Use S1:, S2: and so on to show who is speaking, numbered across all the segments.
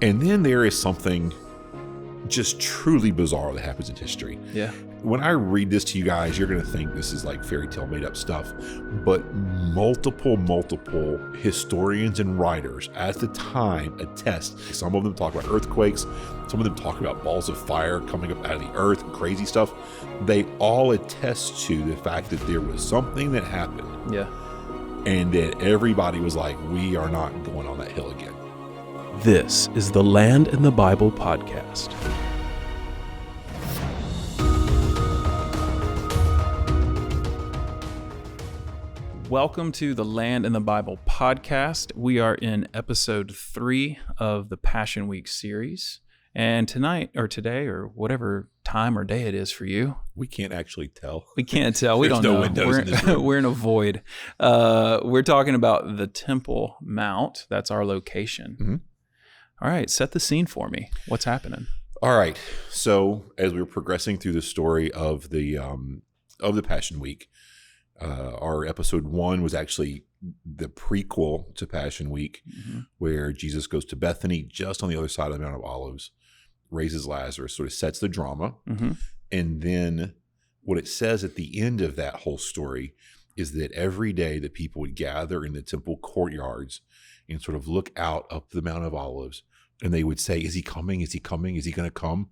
S1: And then there is something just truly bizarre that happens in history.
S2: Yeah.
S1: When I read this to you guys, you're going to think this is like fairy tale made up stuff, but multiple historians and writers at the time attest. Some of them talk about earthquakes. Some of them talk about balls of fire coming up out of the earth and crazy stuff. They all attest to the fact that there was something that happened.
S2: Yeah.
S1: And that everybody was like, we are not going on that hill again.
S2: This is the Land in the Bible podcast. Welcome to the Land in the Bible podcast. We are in episode 3 of the Passion Week series. And tonight, or today, or whatever time or day it is for you.
S1: We can't actually tell.
S2: We can't tell. We don't know.
S1: Windows in this room.
S2: We're in a void. We're talking about the Temple Mount. That's our location.
S1: Mm-hmm.
S2: All right, set the scene for me. What's happening?
S1: All right. So as we were progressing through the story of the Passion Week, our episode 1 was actually the prequel to Passion Week, where Jesus goes to Bethany, just on the other side of the Mount of Olives, raises Lazarus, sort of sets the drama. And then what it says at the end of that whole story is that every day the people would gather in the temple courtyards and sort of look out up the Mount of Olives, and they would say, is he coming? Is he coming? Is he going to come?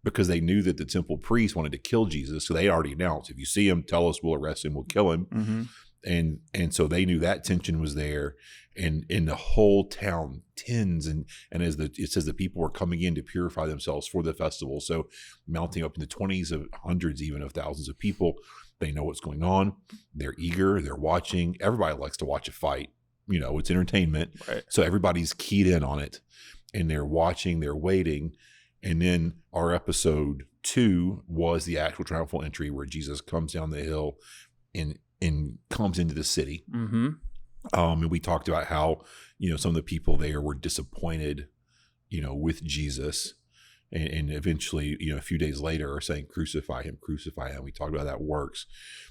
S1: Because they knew that the temple priests wanted to kill Jesus. So they already announced, if you see him, tell us, we'll arrest him, we'll kill him. And so they knew that tension was there. And in the whole town, tens, and as it says, the people were coming in to purify themselves for the festival. So mounting up in the 20s of hundreds, even of thousands of people. They know what's going on. They're eager. They're watching. Everybody likes to watch a fight. You know, it's entertainment.
S2: Right.
S1: So everybody's keyed in on it, and they're watching, they're waiting. And then our episode 2 was the actual triumphal entry, where Jesus comes down the hill and comes into the city. And we talked about how, some of the people there were disappointed, with Jesus. And eventually, a few days later are saying, crucify him, crucify him. We talked about how that works.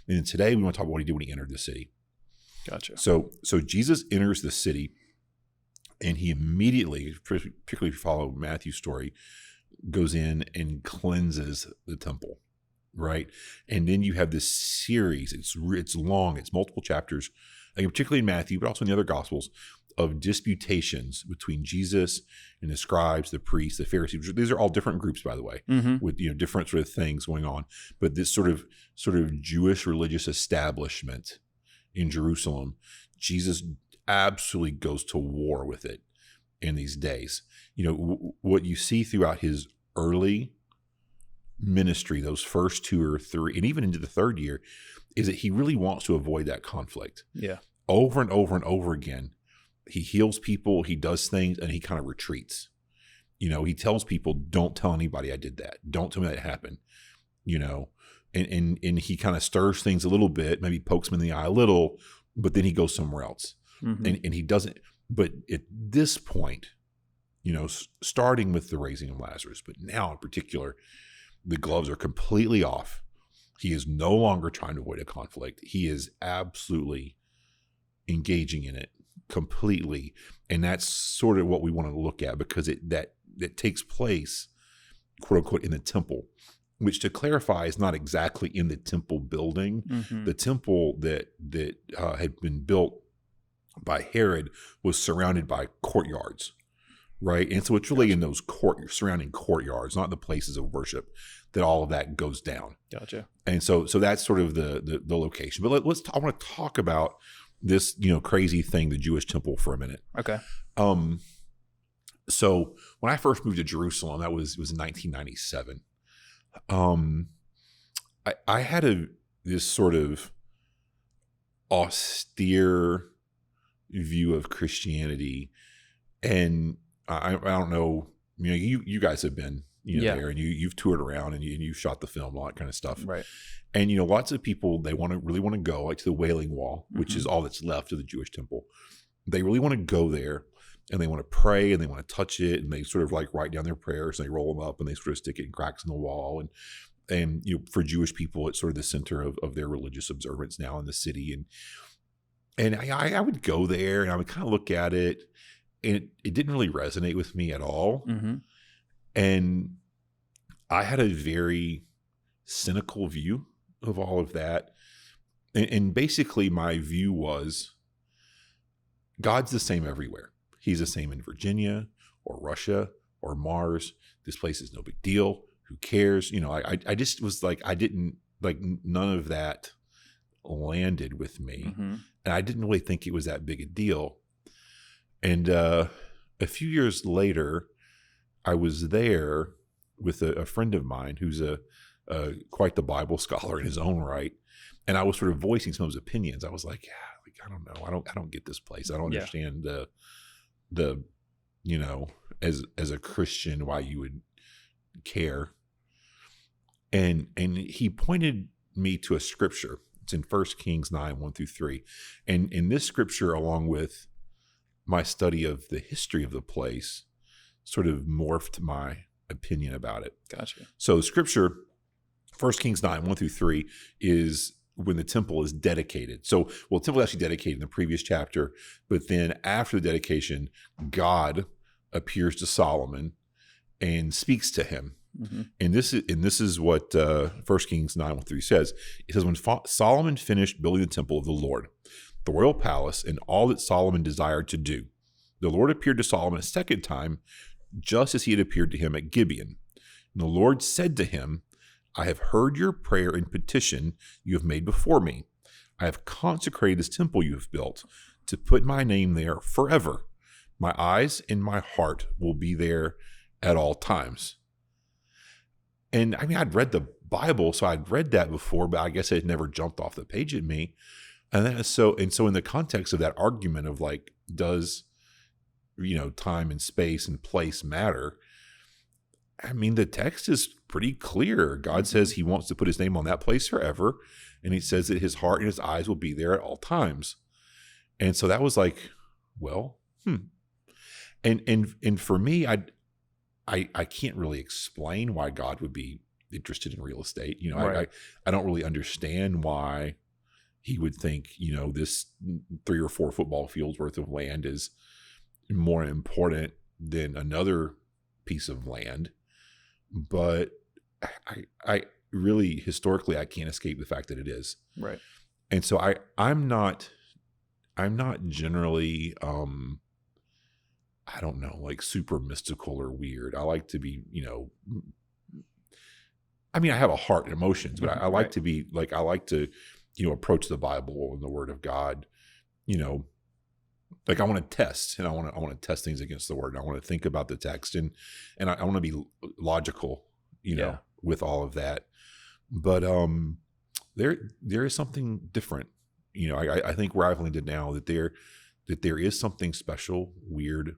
S1: And then today we want to talk about what he did when he entered the city.
S2: Gotcha.
S1: So Jesus enters the city, and he immediately, particularly if you follow Matthew's story, goes in and cleanses the temple, right? And then you have this series. It's long. It's multiple chapters, particularly in Matthew, but also in the other Gospels, of disputations between Jesus and the scribes, the priests, the Pharisees. These are all different groups, by the way, with different sort of things going on. But this sort of Jewish religious establishment in Jerusalem, Jesus absolutely goes to war with it in these days. What you see throughout his early ministry, those first 2 or 3, and even into the 3rd year, is that he really wants to avoid that conflict.
S2: Yeah.
S1: Over and over and over again, he heals people, he does things, and he kind of retreats. He tells people, don't tell anybody I did that. Don't tell me that happened. And he kind of stirs things a little bit, maybe pokes him in the eye a little, but then he goes somewhere else. And he doesn't. But at this point, starting with the raising of Lazarus, but now in particular, the gloves are completely off. He is no longer trying to avoid a conflict. He is absolutely engaging in it completely. And that's sort of what we want to look at, because that takes place, quote unquote, in the temple, which, to clarify, is not exactly in the temple building. The temple that had been built by Herod was surrounded by courtyards, right? And so it's really in those surrounding courtyards, not the places of worship, that all of that goes down. Gotcha. And so that's sort of the location. But I want to talk about this, crazy thing, the Jewish temple, for a minute. Okay. So when I first moved to Jerusalem, it was in 1997. I had this sort of austere view of Christianity, and I don't know, you guys have been there, and you've toured around, and you've shot the film, all that kind of stuff,
S2: right?
S1: And lots of people, they really want to go like to the Wailing Wall, which is all that's left of the Jewish temple. They really want to go there, and they want to pray, and they want to touch it, and they sort of like write down their prayers, and they roll them up, and they sort of stick it in cracks in the wall, and for Jewish people, it's sort of the center of their religious observance now in the city. And I would go there, and I would kind of look at it, it didn't really resonate with me at all.
S2: Mm-hmm.
S1: And I had a very cynical view of all of that. And basically my view was God's the same everywhere. He's the same in Virginia or Russia or Mars. This place is no big deal. Who cares? You know, I just was like, I didn't like, none of that landed with me.
S2: Mm-hmm.
S1: And I didn't really think it was that big a deal. And a few years later, I was there with a friend of mine who's quite the Bible scholar in his own right. And I was sort of voicing some of his opinions. I was like, yeah, like, I don't know. I don't get this place. I don't understand the, you know, as a Christian, why you would care. And he pointed me to a scripture. It's in 1 Kings 9, 1-3. And in this scripture, along with my study of the history of the place, sort of morphed my opinion about it.
S2: Gotcha.
S1: So the scripture, 1 Kings 9, 1-3, is when the temple is dedicated. So, well, the temple is actually dedicated in the previous chapter, but then after the dedication, God appears to Solomon and speaks to him.
S2: Mm-hmm.
S1: And this is what 1 Kings 9, 1-3 says. It says, when Solomon finished building the temple of the Lord, the royal palace, and all that Solomon desired to do, the Lord appeared to Solomon a second time, just as he had appeared to him at Gibeon. And the Lord said to him, I have heard your prayer and petition you have made before me. I have consecrated this temple you have built to put my name there forever. My eyes and my heart will be there at all times. And I mean, I'd read the Bible, so I'd read that before, but I guess it had never jumped off the page at me. And then, so in the context of that argument of like, does, you know, time and space and place matter? I mean, the text is pretty clear. God says he wants to put his name on that place forever. And he says that his heart and his eyes will be there at all times. And so that was like, well, And for me, I can't really explain why God would be interested in real estate. You know,
S2: Right.
S1: I don't really understand why he would think, you know, this 3 or 4 football fields worth of land is more important than another piece of land. But I really, historically, I can't escape the fact that it is.
S2: Right.
S1: And so I'm not generally, I don't know, like super mystical or weird. I like to be, you know, I mean, I have a heart and emotions, but I like
S2: Right.
S1: to be like, I like to, you know, approach the Bible and the Word of God, you know, like I want to test, and I want to test things against the Word. And I want to think about the text, and I want to be logical, you know,
S2: Yeah.
S1: with all of that. But there is something different, you know. I think where I've landed now that there is something special, weird,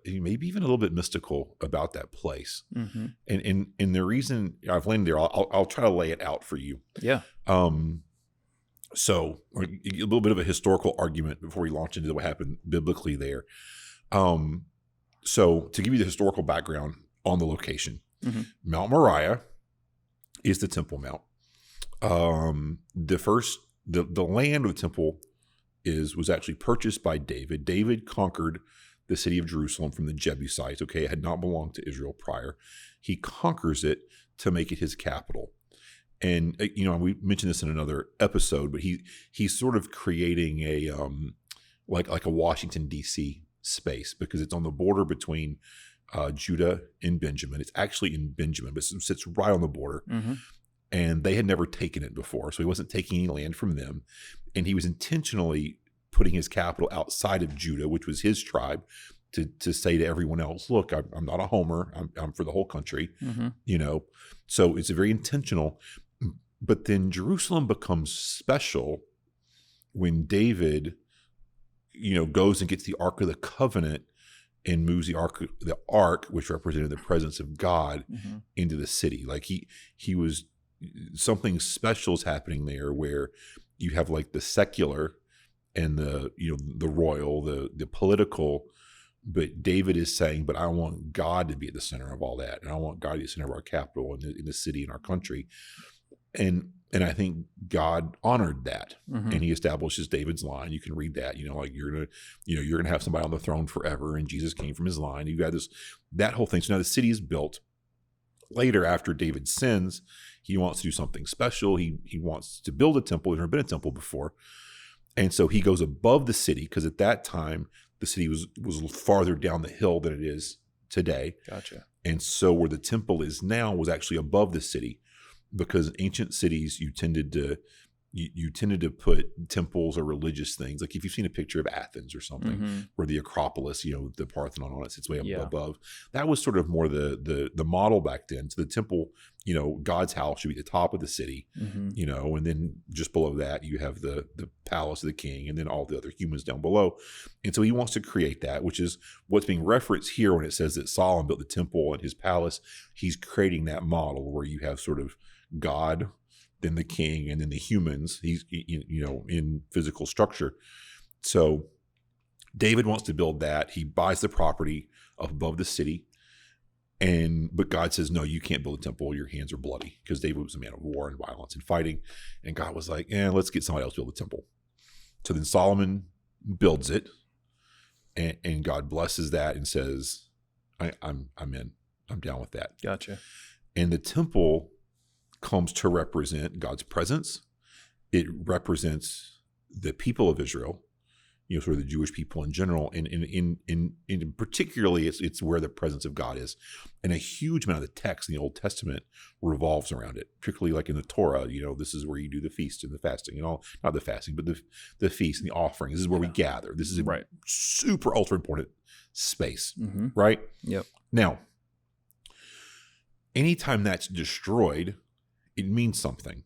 S1: maybe even a little bit mystical about that place.
S2: Mm-hmm.
S1: And the reason I've landed there, I'll try to lay it out for you.
S2: Yeah.
S1: So a little bit of a historical argument before we launch into what happened biblically there. So to give you the historical background on the location,
S2: Mm-hmm.
S1: Mount Moriah is the Temple Mount. The land of the temple was actually purchased by David. David conquered the city of Jerusalem from the Jebusites. Okay, it had not belonged to Israel prior. He conquers it to make it his capital. And you know, we mentioned this in another episode, but he's sort of creating a like a Washington D.C. space, because it's on the border between Judah and Benjamin. It's actually in Benjamin, but it sits right on the border.
S2: Mm-hmm.
S1: And they had never taken it before, so he wasn't taking any land from them. And he was intentionally putting his capital outside of Judah, which was his tribe, to say to everyone else, look, I'm not a homer. I'm for the whole country,
S2: Mm-hmm.
S1: you know. So it's very intentional. But then Jerusalem becomes special when David, you know, goes and gets the Ark of the Covenant and moves the ark, which represented the presence of God,
S2: Mm-hmm.
S1: into the city. Like he was, something special is happening there, where you have like the secular and the, you know, the royal, the political, but David is saying, but I want God to be at the center of all that, and I want God to be at the center of our capital and in the city and our country. And And I think God honored that,
S2: Mm-hmm.
S1: and he establishes David's line. You can read that, like you're going to have somebody on the throne forever. And Jesus came from his line. You got that whole thing. So now the city is built. Later, after David sins, he wants to do something special. He wants to build a temple. There's never been a temple before. And so he goes above the city, because at that time, the city was farther down the hill than it is today.
S2: Gotcha.
S1: And so where the temple is now was actually above the city, because ancient cities, you tended to put temples or religious things. Like if you've seen a picture of Athens or something,
S2: Mm-hmm.
S1: where the Acropolis, the Parthenon on it sits way up
S2: Yeah.
S1: above. That was sort of more the model back then. So the temple, God's house should be at the top of the city,
S2: Mm-hmm.
S1: and then just below that you have the palace of the king, and then all the other humans down below. And so he wants to create that, which is what's being referenced here when it says that Solomon built the temple and his palace. He's creating that model where you have sort of God, then the king, and then the humans. He's in physical structure. So David wants to build that. He buys the property above the city, but God says, no, you can't build a temple. Your hands are bloody, because David was a man of war and violence and fighting. And God was like, let's get somebody else to build a temple. So then Solomon builds it, and God blesses that and says, I'm in. I'm down with that.
S2: Gotcha.
S1: And the temple comes to represent God's presence. It represents the people of Israel, sort of the Jewish people in general, and in particularly it's where the presence of God is. And a huge amount of the text in the Old Testament revolves around it, particularly like in the Torah. This is where you do the feast and the fasting and all, not the fasting, but the feast and the offerings. This is where we gather. This is a
S2: Right.
S1: super ultra important space,
S2: Mm-hmm.
S1: right?
S2: Yep.
S1: Now, anytime that's destroyed, it means something,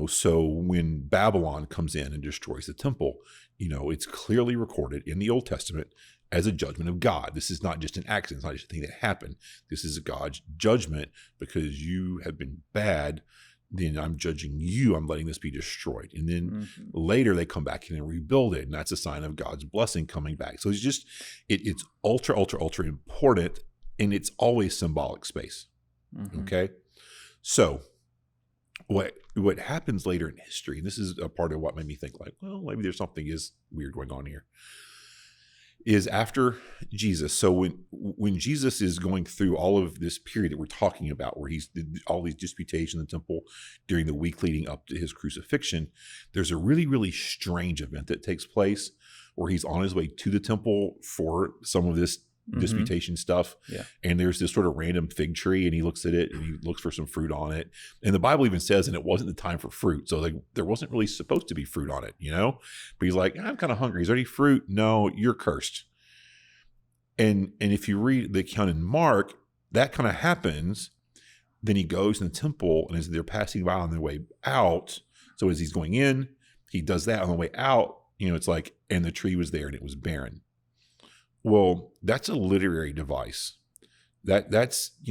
S1: so when Babylon comes in and destroys the temple, it's clearly recorded in the Old Testament as a judgment of God. This is not just an accident. It's not just a thing that happened. This is God's judgment, because you have been bad. Then I'm judging you. I'm letting this be destroyed. And then later they come back in and rebuild it. And that's a sign of God's blessing coming back. So it's ultra, ultra, ultra important. And it's always symbolic space.
S2: Mm-hmm.
S1: Okay. So what happens later in history, and this is a part of what made me think like, well, maybe there's something is weird going on here, is after Jesus. So when Jesus is going through all of this period that we're talking about, where he's all these disputations in the temple during the week leading up to his crucifixion, there's a really, really strange event that takes place where he's on his way to the temple for some of this disputation stuff.
S2: Yeah.
S1: And there's this sort of random fig tree, and he looks at it and he looks for some fruit on it. And the Bible even says, and it wasn't the time for fruit. So there wasn't really supposed to be fruit on it, But he's like, I'm kind of hungry. Is there any fruit? No, you're cursed. And if you read the account in Mark, that kind of happens. Then he goes in the temple, and as they're passing by on their way out, so as he's going in, he does that. On the way out, it's like, and the tree was there and it was barren. Well, that's a literary device. That's I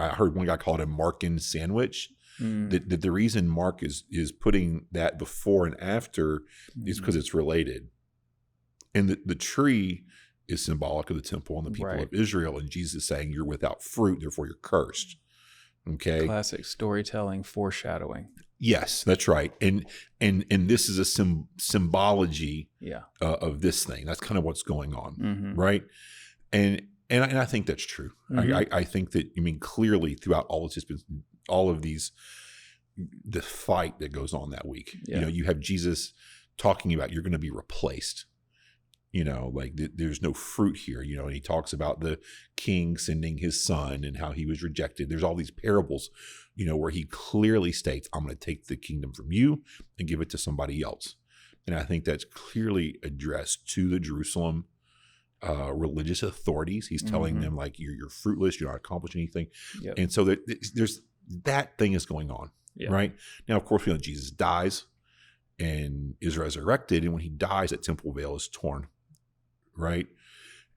S1: heard one guy call it a Markan sandwich. That the reason Mark is putting that before and after is because it's related. And the tree is symbolic of the temple and the people of Israel. And Jesus is saying, you're without fruit, therefore you're cursed. Okay.
S2: Classic storytelling, foreshadowing.
S1: Yes, that's right. And this is a symbology of this thing. That's kind of what's going on, right? And I think that's true. I think that, clearly throughout all of these, the fight that goes on that week, you have Jesus talking about you're going to be replaced. There's no fruit here, and he talks about the king sending his son and how he was rejected. There's all these parables, where he clearly states, I'm going to take the kingdom from you and give it to somebody else. And I think that's clearly addressed to the Jerusalem religious authorities. He's telling them like, you're fruitless, you're not accomplishing anything.
S2: Yep.
S1: And so there's that thing is going on, right? Now, of course, we know Jesus dies and is resurrected. And when he dies, that temple veil is torn. Right.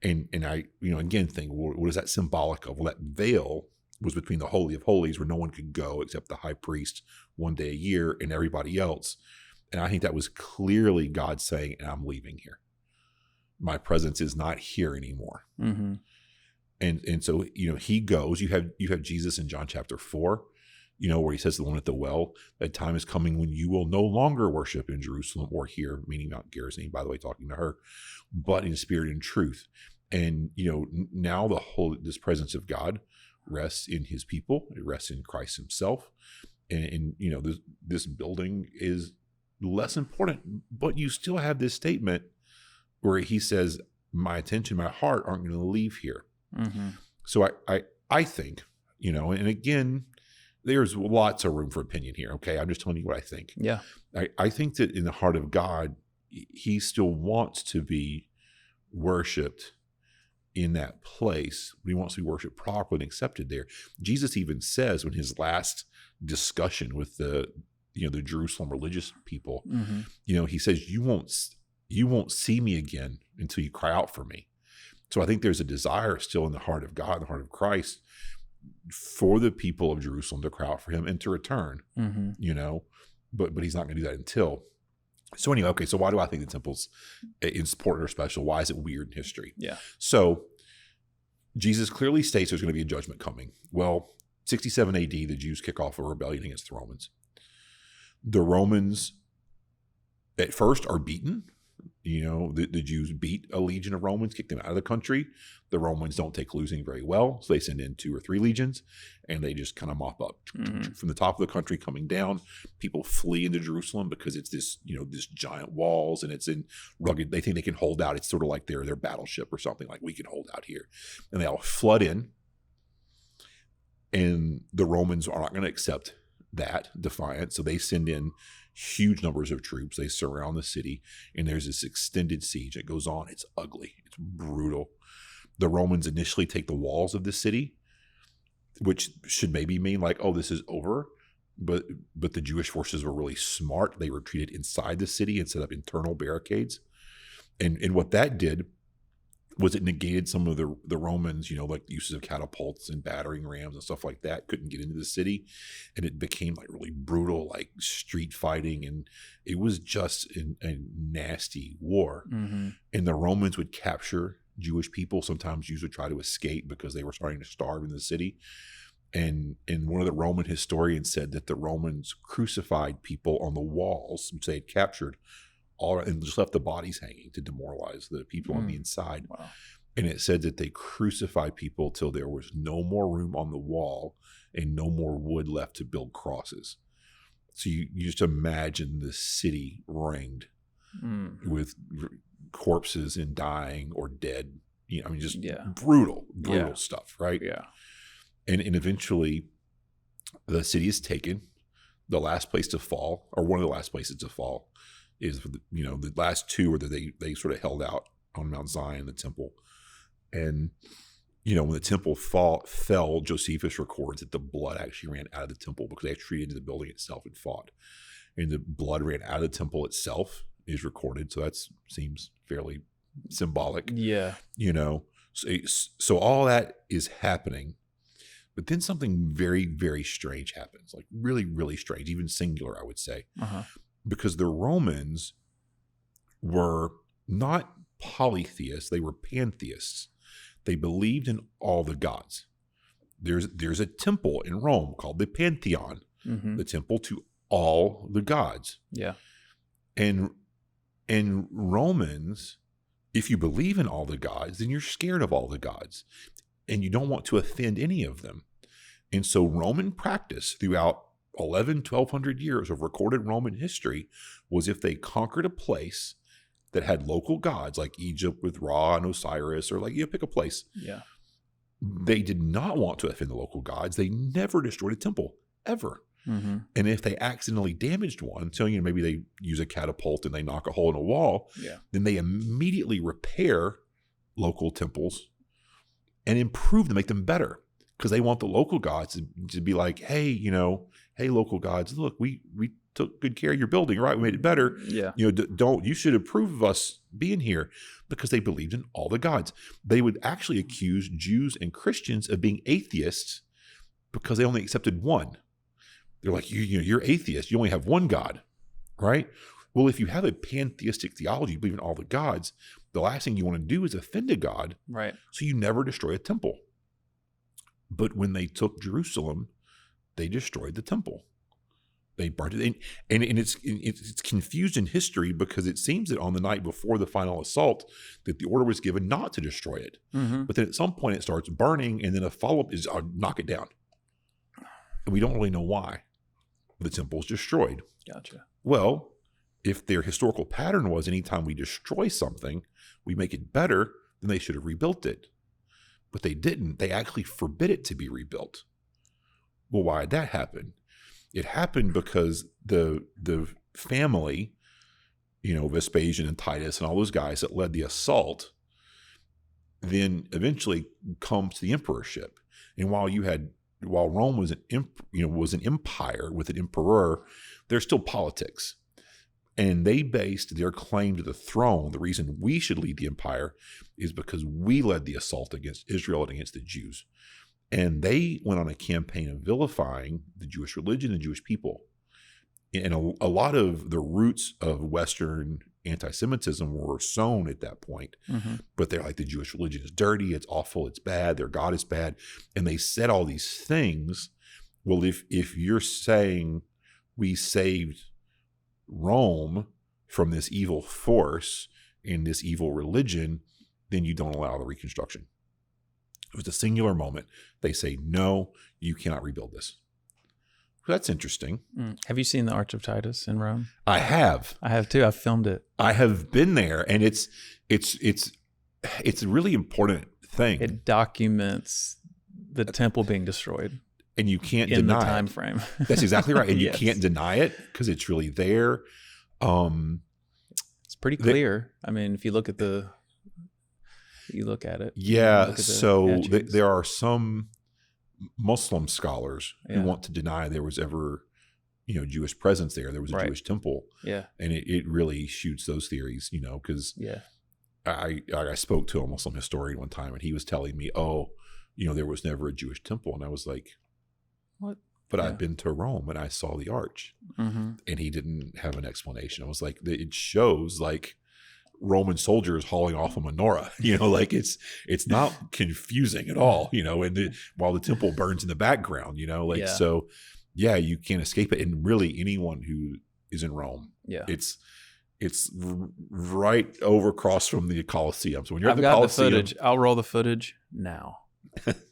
S1: And I, again, think, well, what is that symbolic of? Well, that veil was between the Holy of Holies, where no one could go except the high priest one day a year, and everybody else. And I think that was clearly God saying, I'm leaving here. My presence is not here anymore. And so, he goes, you have Jesus in John chapter 4, where he says to the one at the well, that time is coming when you will no longer worship in Jerusalem or here, meaning not Gerasene, by the way, talking to her, but in spirit and truth. And, now this presence of God rests in his people. It rests in Christ himself. And this building is less important, but you still have this statement where he says, my attention, my heart aren't going to leave here. Mm-hmm. So I think, and again, there's lots of room for opinion here. Okay. I'm just telling you what I think.
S2: Yeah.
S1: I think that in the heart of God, he still wants to be worshiped in that place. He wants to be worshiped properly and accepted there. Jesus even says when his last discussion with the Jerusalem religious people, mm-hmm. He says, you won't see me again until you cry out for me. So I think there's a desire still in the heart of God, in the heart of Christ, for the people of Jerusalem to cry out for him and to return, mm-hmm. But he's not going to do that until. So anyway, okay, so why do I think the temple's important or special? Why is it weird in history?
S2: Yeah.
S1: So Jesus clearly states there's going to be a judgment coming. Well, 67 AD, the Jews kick off a rebellion against the Romans. The Romans at first are beaten. The Jews beat a legion of Romans, kick them out of the country. The Romans don't take losing very well, so they send in 2 or 3 legions, and they just kind of mop up. Mm-hmm. From the top of the country coming down, people flee into Jerusalem because it's this, this giant walls, and it's in rugged. They think they can hold out. It's sort of like their battleship or something, like we can hold out here. And they all flood in, and the Romans are not going to accept that defiance, so they send in huge numbers of troops. They surround the city, and there's this extended siege. It goes on. It's ugly. It's brutal. The Romans initially take the walls of the city, which should maybe mean like, oh, this is over. But the Jewish forces were really smart. They retreated inside the city and set up internal barricades. And what that did was it negated some of the Romans, like the uses of catapults and battering rams and stuff like that, couldn't get into the city. And it became like really brutal, like street fighting. And it was just a nasty war. Mm-hmm. And the Romans would capture Jewish people. Sometimes Jews would try to escape because they were starting to starve in the city. And one of the Roman historians said that the Romans crucified people on the walls, which they had captured, and just left the bodies hanging to demoralize the people on the inside. Wow. And it said that they crucified people till there was no more room on the wall and no more wood left to build crosses. So you just imagine the city ringed with corpses and dying or dead. Brutal stuff, right? Yeah. And eventually the city is taken. The last place to fall, or one of the last places to fall, is the last 2 where they sort of held out on Mount Zion, the temple. And when the temple fell, Josephus records that the blood actually ran out of the temple because they had retreated into the building itself and fought. And the blood ran out of the temple itself is recorded. So that seems fairly symbolic. Yeah. So all that is happening. But then something very, very strange happens, like really, really strange, even singular, I would say. Uh-huh. Because the Romans were not polytheists, they were pantheists. They believed in all the gods. There's a temple in Rome called the Pantheon, the temple to all the gods. Yeah. And Romans, if you believe in all the gods, then you're scared of all the gods, and you don't want to offend any of them. And so Roman practice throughout 1,200 years of recorded Roman history was if they conquered a place that had local gods like Egypt with Ra and Osiris, or pick a place. Yeah. They did not want to offend the local gods. They never destroyed a temple, ever. Mm-hmm. And if they accidentally damaged one, so maybe they use a catapult and they knock a hole in a wall, then they immediately repair local temples and improve them, make them better. Because they want the local gods to be like, hey, hey, local gods, look, we took good care of your building, right? We made it better. Yeah. You should approve of us being here, because they believed in all the gods. They would actually accuse Jews and Christians of being atheists because they only accepted one. They're like, you're atheist. You only have one God, right? Well, if you have a pantheistic theology, you believe in all the gods, the last thing you want to do is offend a god. Right. So you never destroy a temple. But when they took Jerusalem, they destroyed the temple. They burnt it. And it's confused in history because it seems that on the night before the final assault that the order was given not to destroy it.
S2: Mm-hmm.
S1: But then at some point it starts burning, and then a follow-up is knock it down. And we don't really know why the temple is destroyed.
S2: Gotcha.
S1: Well, if their historical pattern was anytime we destroy something, we make it better, then they should have rebuilt it. But they didn't. They actually forbid it to be rebuilt. Well, why did that happen? It happened because the family, Vespasian and Titus and all those guys that led the assault, then eventually comes to the emperorship. And while Rome was an empire with an emperor, there's still politics. And they based their claim to the throne, the reason we should lead the empire is because we led the assault against Israel and against the Jews. And they went on a campaign of vilifying the Jewish religion and Jewish people. And a lot of the roots of Western anti-Semitism were sown at that point.
S2: Mm-hmm.
S1: But they're like, the Jewish religion is dirty, it's awful, it's bad, their God is bad. And they said all these things. Well, if you're saying we saved Rome from this evil force and this evil religion, then you don't allow the reconstruction. It was a singular moment. They say, no, you cannot rebuild this. That's interesting.
S2: Have you seen the Arch of Titus in Rome?
S1: I have.
S2: I have too. I've filmed it.
S1: I have been there, and it's a really important thing.
S2: It documents the temple being destroyed.
S1: And you can't
S2: in
S1: deny
S2: the time
S1: it.
S2: frame.
S1: That's exactly right. And
S2: Yes.
S1: you can't deny it because it's really there.
S2: It's pretty clear. I mean, if you look at it.
S1: Yeah.
S2: Look at the
S1: So
S2: etchings.
S1: there are some Muslim scholars who
S2: Yeah.
S1: want to deny there was ever, Jewish presence there. There was a
S2: Right.
S1: Jewish temple.
S2: Yeah.
S1: And it really shoots those theories, because
S2: Yeah.
S1: I spoke to a Muslim historian one time, and he was telling me, there was never a Jewish temple. And I was like,
S2: What?
S1: but
S2: Yeah.
S1: I've been to Rome and I saw the arch.
S2: Mm-hmm.
S1: And he didn't have an explanation. I was like, it shows like Roman soldiers hauling off a menorah, like it's not confusing at all, and while the temple burns in the background,
S2: Yeah.
S1: so yeah, you can't escape it. And really anyone who is in Rome,
S2: Yeah.
S1: it's right over across from the Colosseum. So when you're
S2: I've
S1: at the
S2: got
S1: Colosseum,
S2: the footage. I'll roll the footage now.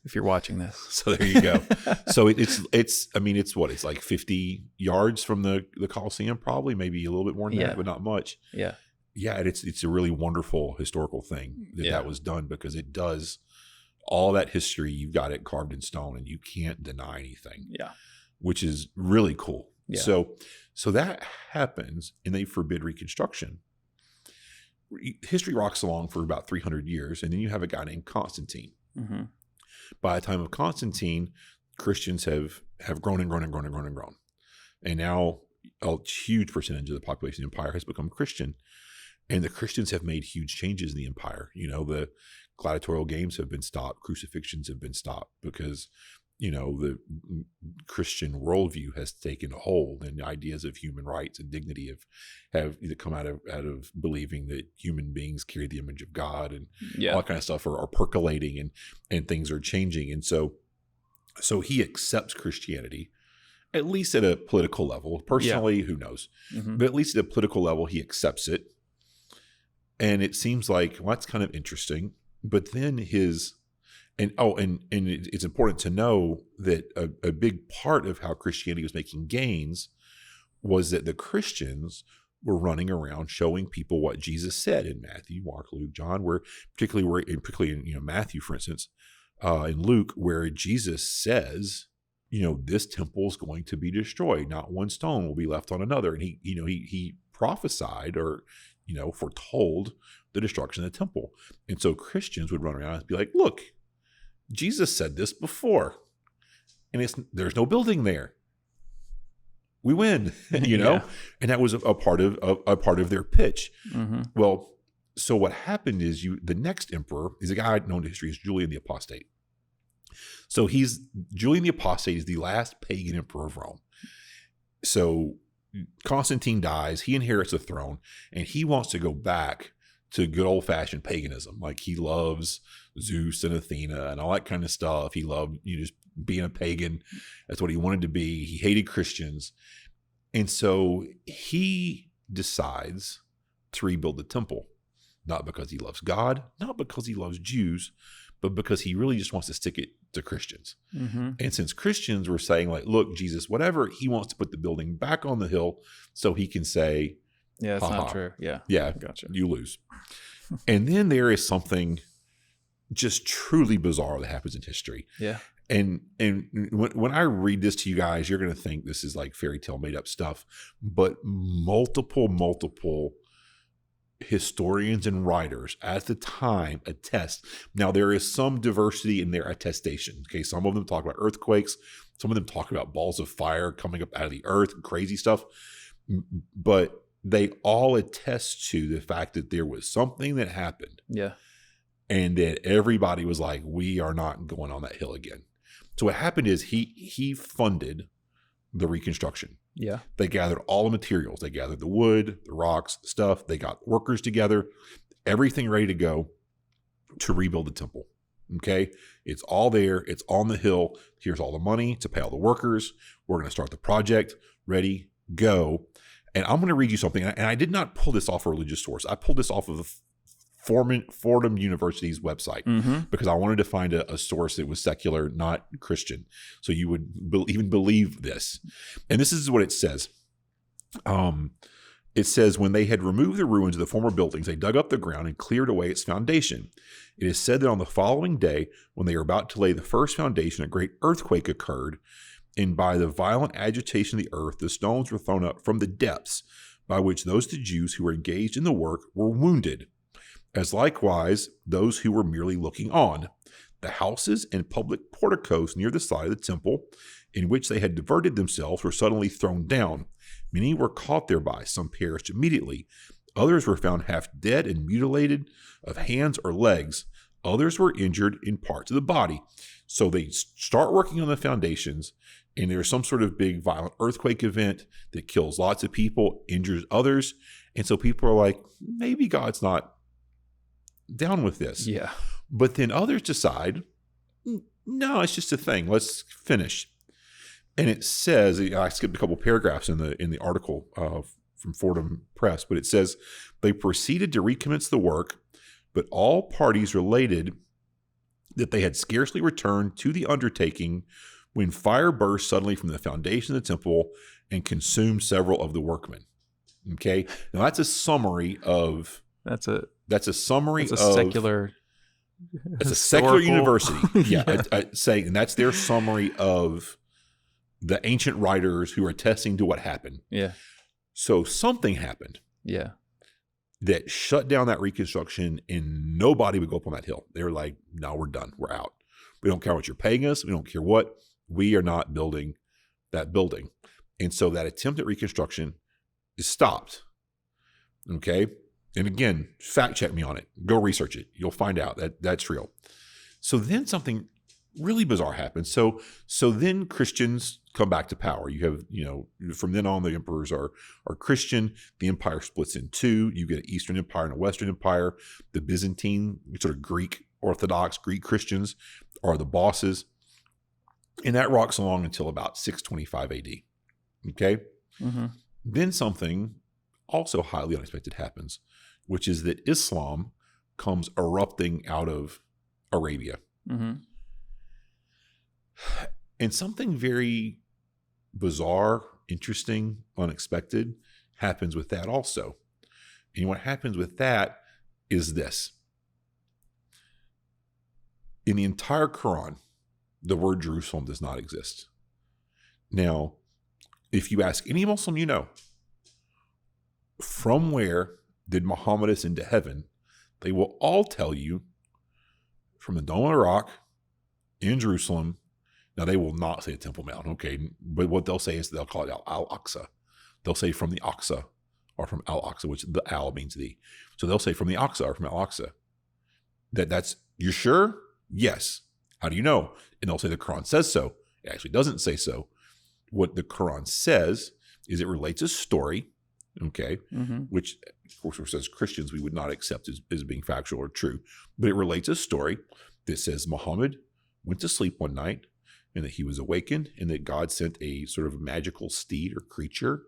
S2: If you're watching this.
S1: so there you go. So it's like 50 yards from the Colosseum, probably, maybe a little bit more than
S2: Yeah.
S1: that, but not much.
S2: Yeah.
S1: Yeah, and it's a really wonderful historical thing
S2: Yeah.
S1: that was done, because it does all that history. You've got it carved in stone, and you can't deny anything.
S2: Yeah.
S1: Which is really cool.
S2: Yeah.
S1: So that happens, and they forbid reconstruction. History rocks along for about 300 years, and then you have a guy named Constantine.
S2: Mm-hmm.
S1: By the time of Constantine, Christians have grown and grown and grown and grown and grown. And now a huge percentage of the population of the empire has become Christian. And the Christians have made huge changes in the empire. The gladiatorial games have been stopped. Crucifixions have been stopped because, the Christian worldview has taken a hold, and ideas of human rights and dignity have come out of believing that human beings carry the image of God, and all that kind of stuff are percolating, and things are changing. And so he accepts Christianity, at least at a political level. Personally, who knows?
S2: Mm-hmm.
S1: But at least at a political level, he accepts it. And it seems like, well, that's kind of interesting. But then it's important to know that a big part of how Christianity was making gains was that the Christians were running around showing people what Jesus said in Matthew, Mark, Luke, John, particularly in Matthew, for instance, in Luke, where Jesus says, this temple is going to be destroyed. Not one stone will be left on another. And he prophesied or foretold the destruction of the temple. And so Christians would run around and be like, look, Jesus said this before, and there's no building there. We win,
S2: Yeah.
S1: And that was a part of their pitch.
S2: Mm-hmm.
S1: Well, so what happened is the next emperor is a guy known to history as Julian the Apostate. So Julian the Apostate is the last pagan emperor of Rome. So Constantine dies, he inherits the throne, and he wants to go back to good old fashioned paganism. Like he loves Zeus and Athena and all that kind of stuff. He loved just being a pagan. That's what he wanted to be. He hated Christians. And so he decides to rebuild the temple, not because he loves God, not because he loves Jews, but because he really just wants to stick it to Christians. And since Christians were saying like, look, Jesus, whatever, he wants to put the building back on the hill so he can say,
S2: yeah, it's not true.
S1: Yeah,
S2: gotcha.
S1: You lose. And then there is something just truly bizarre that happens in history.
S2: Yeah.
S1: And when I read this to you guys, you're going to think this is like fairy tale made up stuff, but multiple historians and writers at the time attest. Now, there is some diversity in their attestation. Okay, some of them talk about earthquakes. Some of them talk about balls of fire coming up out of the earth and crazy stuff. But they all attest to the fact that there was something that happened.
S2: Yeah.
S1: And that everybody was like, we are not going on that hill again. So what happened is he funded the reconstruction.
S2: Yeah.
S1: They gathered all the materials. They gathered the wood, the rocks, the stuff. They got workers together, everything ready to go to rebuild the temple. Okay. It's all there. It's on the hill. Here's all the money to pay all the workers. We're going to start the project. Ready, go. And I'm going to read you something. And I did not pull this off a religious source. I pulled this off of Fordham University's website because I wanted to find a source that was secular, not Christian. So you would even believe this. And this is what it says. It says, when they had removed the ruins of the former buildings, they dug up the ground and cleared away its foundation. It is said that on the following day, when they were about to lay the first foundation, a great earthquake occurred. And by the violent agitation of the earth, the stones were thrown up from the depths, by which those of the Jews who were engaged in the work were wounded, as likewise those who were merely looking on. The houses and public porticos near the side of the temple, in which they had diverted themselves, were suddenly thrown down. Many were caught thereby. Some perished immediately. Others were found half dead and mutilated of hands or legs. Others were injured in parts of the body. So they start working on the foundations, and there's some sort of big violent earthquake event that kills lots of people, injures others. And so people are like, maybe God's not down with this.
S2: Yeah.
S1: But then others decide, no, it's just a thing. Let's finish. And it says, I skipped a couple paragraphs in the article from Fordham Press, but it says they proceeded to recommence the work, but all parties related that they had scarcely returned to the undertaking when fire burst suddenly from the foundation of the temple and consumed several of the workmen. Okay, now that's a summary of. That's a summary of
S2: secular.
S1: It's a secular university. Yeah, saying, and that's their summary of the ancient writers who are attesting to what happened.
S2: Yeah.
S1: So something happened.
S2: Yeah.
S1: That shut down that reconstruction, and nobody would go up on that hill. They were like, no, we're done. We're out. We don't care what you're paying us. We don't care what. We are not building that building. And so that attempt at reconstruction is stopped. Okay. And again, fact check me on it. Go research it. You'll find out that that's real. So then something really bizarre happens. So then Christians come back to power. You have, from then on, the emperors are Christian. The empire splits in two. You get an Eastern Empire and a Western Empire. The Byzantine, sort of Greek Orthodox, Greek Christians are the bosses. And that rocks along until about 625 AD. Okay?
S2: Mm-hmm.
S1: Then something also highly unexpected happens, which is that Islam comes erupting out of Arabia.
S2: Mm-hmm.
S1: And something very bizarre, interesting, unexpected happens with that also. And what happens with that is this. In the entire Quran, the word Jerusalem does not exist. Now, if you ask any Muslim you know, from where did Muhammad ascend to heaven, they will all tell you from the Dome of the Rock in Jerusalem. Now, they will not say the Temple Mount, okay? But what they'll say is they'll call it Al-Aqsa. They'll say from the Aqsa or from Al-Aqsa, which the Al means the. So they'll say from the Aqsa or from Al-Aqsa. That's, you're sure? Yes. How do you know? And they'll say the Quran says so. It actually doesn't say so. What the Quran says is it relates a story Okay.
S2: Mm-hmm.
S1: Which, of course, as Christians, we would not accept as being factual or true. But it relates a story that says Muhammad went to sleep one night and that he was awakened and that God sent a sort of magical steed or creature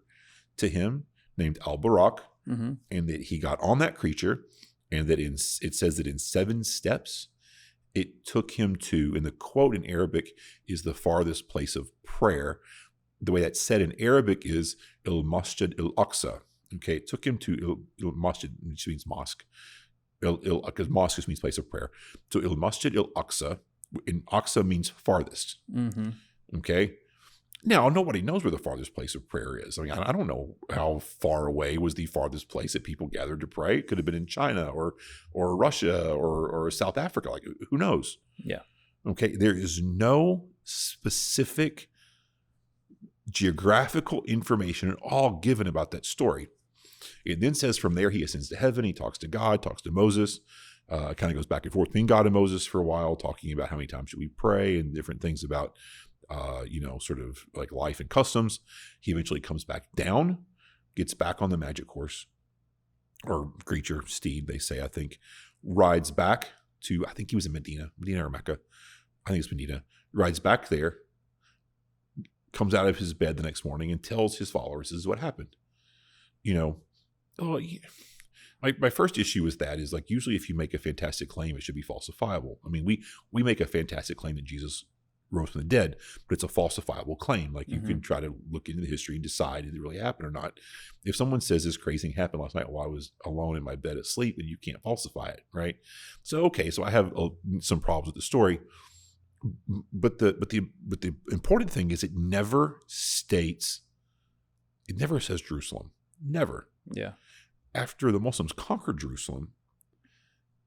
S1: to him named Al-Barak,
S2: Mm-hmm.
S1: and that he got on that creature, and that it says that in 7 steps, it took him to, and the quote in Arabic is the farthest place of prayer. The way that's said in Arabic is Il Masjid Il Aqsa. Okay, it took him to Il Masjid, which means mosque. Because mosque just means place of prayer. So Il Masjid Il Aqsa, and Aqsa means farthest.
S2: Mm-hmm.
S1: Okay. Now, nobody knows where the farthest place of prayer is. I mean, I don't know how far away was the farthest place that people gathered to pray. It could have been in China or Russia or South Africa. Like, who knows?
S2: Yeah.
S1: Okay. There is no specific geographical information at all given about that story. It then says from there he ascends to heaven. He talks to God, talks to Moses. Kind of goes back and forth between God and Moses for a while, talking about how many times should we pray and different things about sort of like life and customs. He eventually comes back down, gets back on the magic horse or creature, steed, they say, I think, rides back to, I think he was in Medina or Mecca. I think it's Medina. Rides back there, comes out of his bed the next morning and tells his followers, this is what happened. My first issue with that is, like, usually if you make a fantastic claim, it should be falsifiable. I mean, we make a fantastic claim that Jesus rose from the dead, but it's a falsifiable claim. Like, you can try to look into the history and decide if it really happened or not. If someone says this crazy thing happened last night while I was alone in my bed asleep, then you can't falsify it, right? So I have some problems with the story, but the important thing is it never says Jerusalem. Never.
S2: Yeah.
S1: After the Muslims conquered Jerusalem,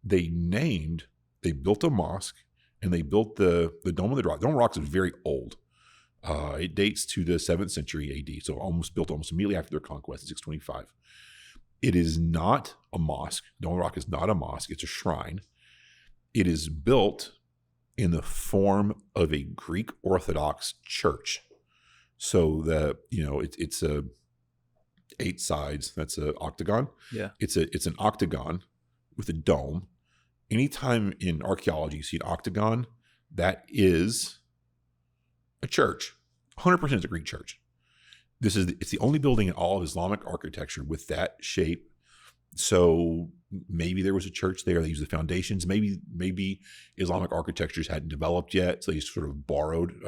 S1: they built a mosque. And they built the Dome of the Rock. The Dome of the Rock is very old. It dates to the 7th century AD, so built almost immediately after their conquest in 625. It is not a mosque. Dome of the Rock is not a mosque. It's a shrine. It is built in the form of a Greek Orthodox church. So it's 8 sides. That's an octagon.
S2: Yeah.
S1: It's an octagon with a dome. Anytime in archaeology you see an octagon, that is a church. 100% is a Greek church. It's the only building in all of Islamic architecture with that shape. So maybe there was a church there. They used the foundations. Maybe Islamic architectures hadn't developed yet, so they sort of borrowed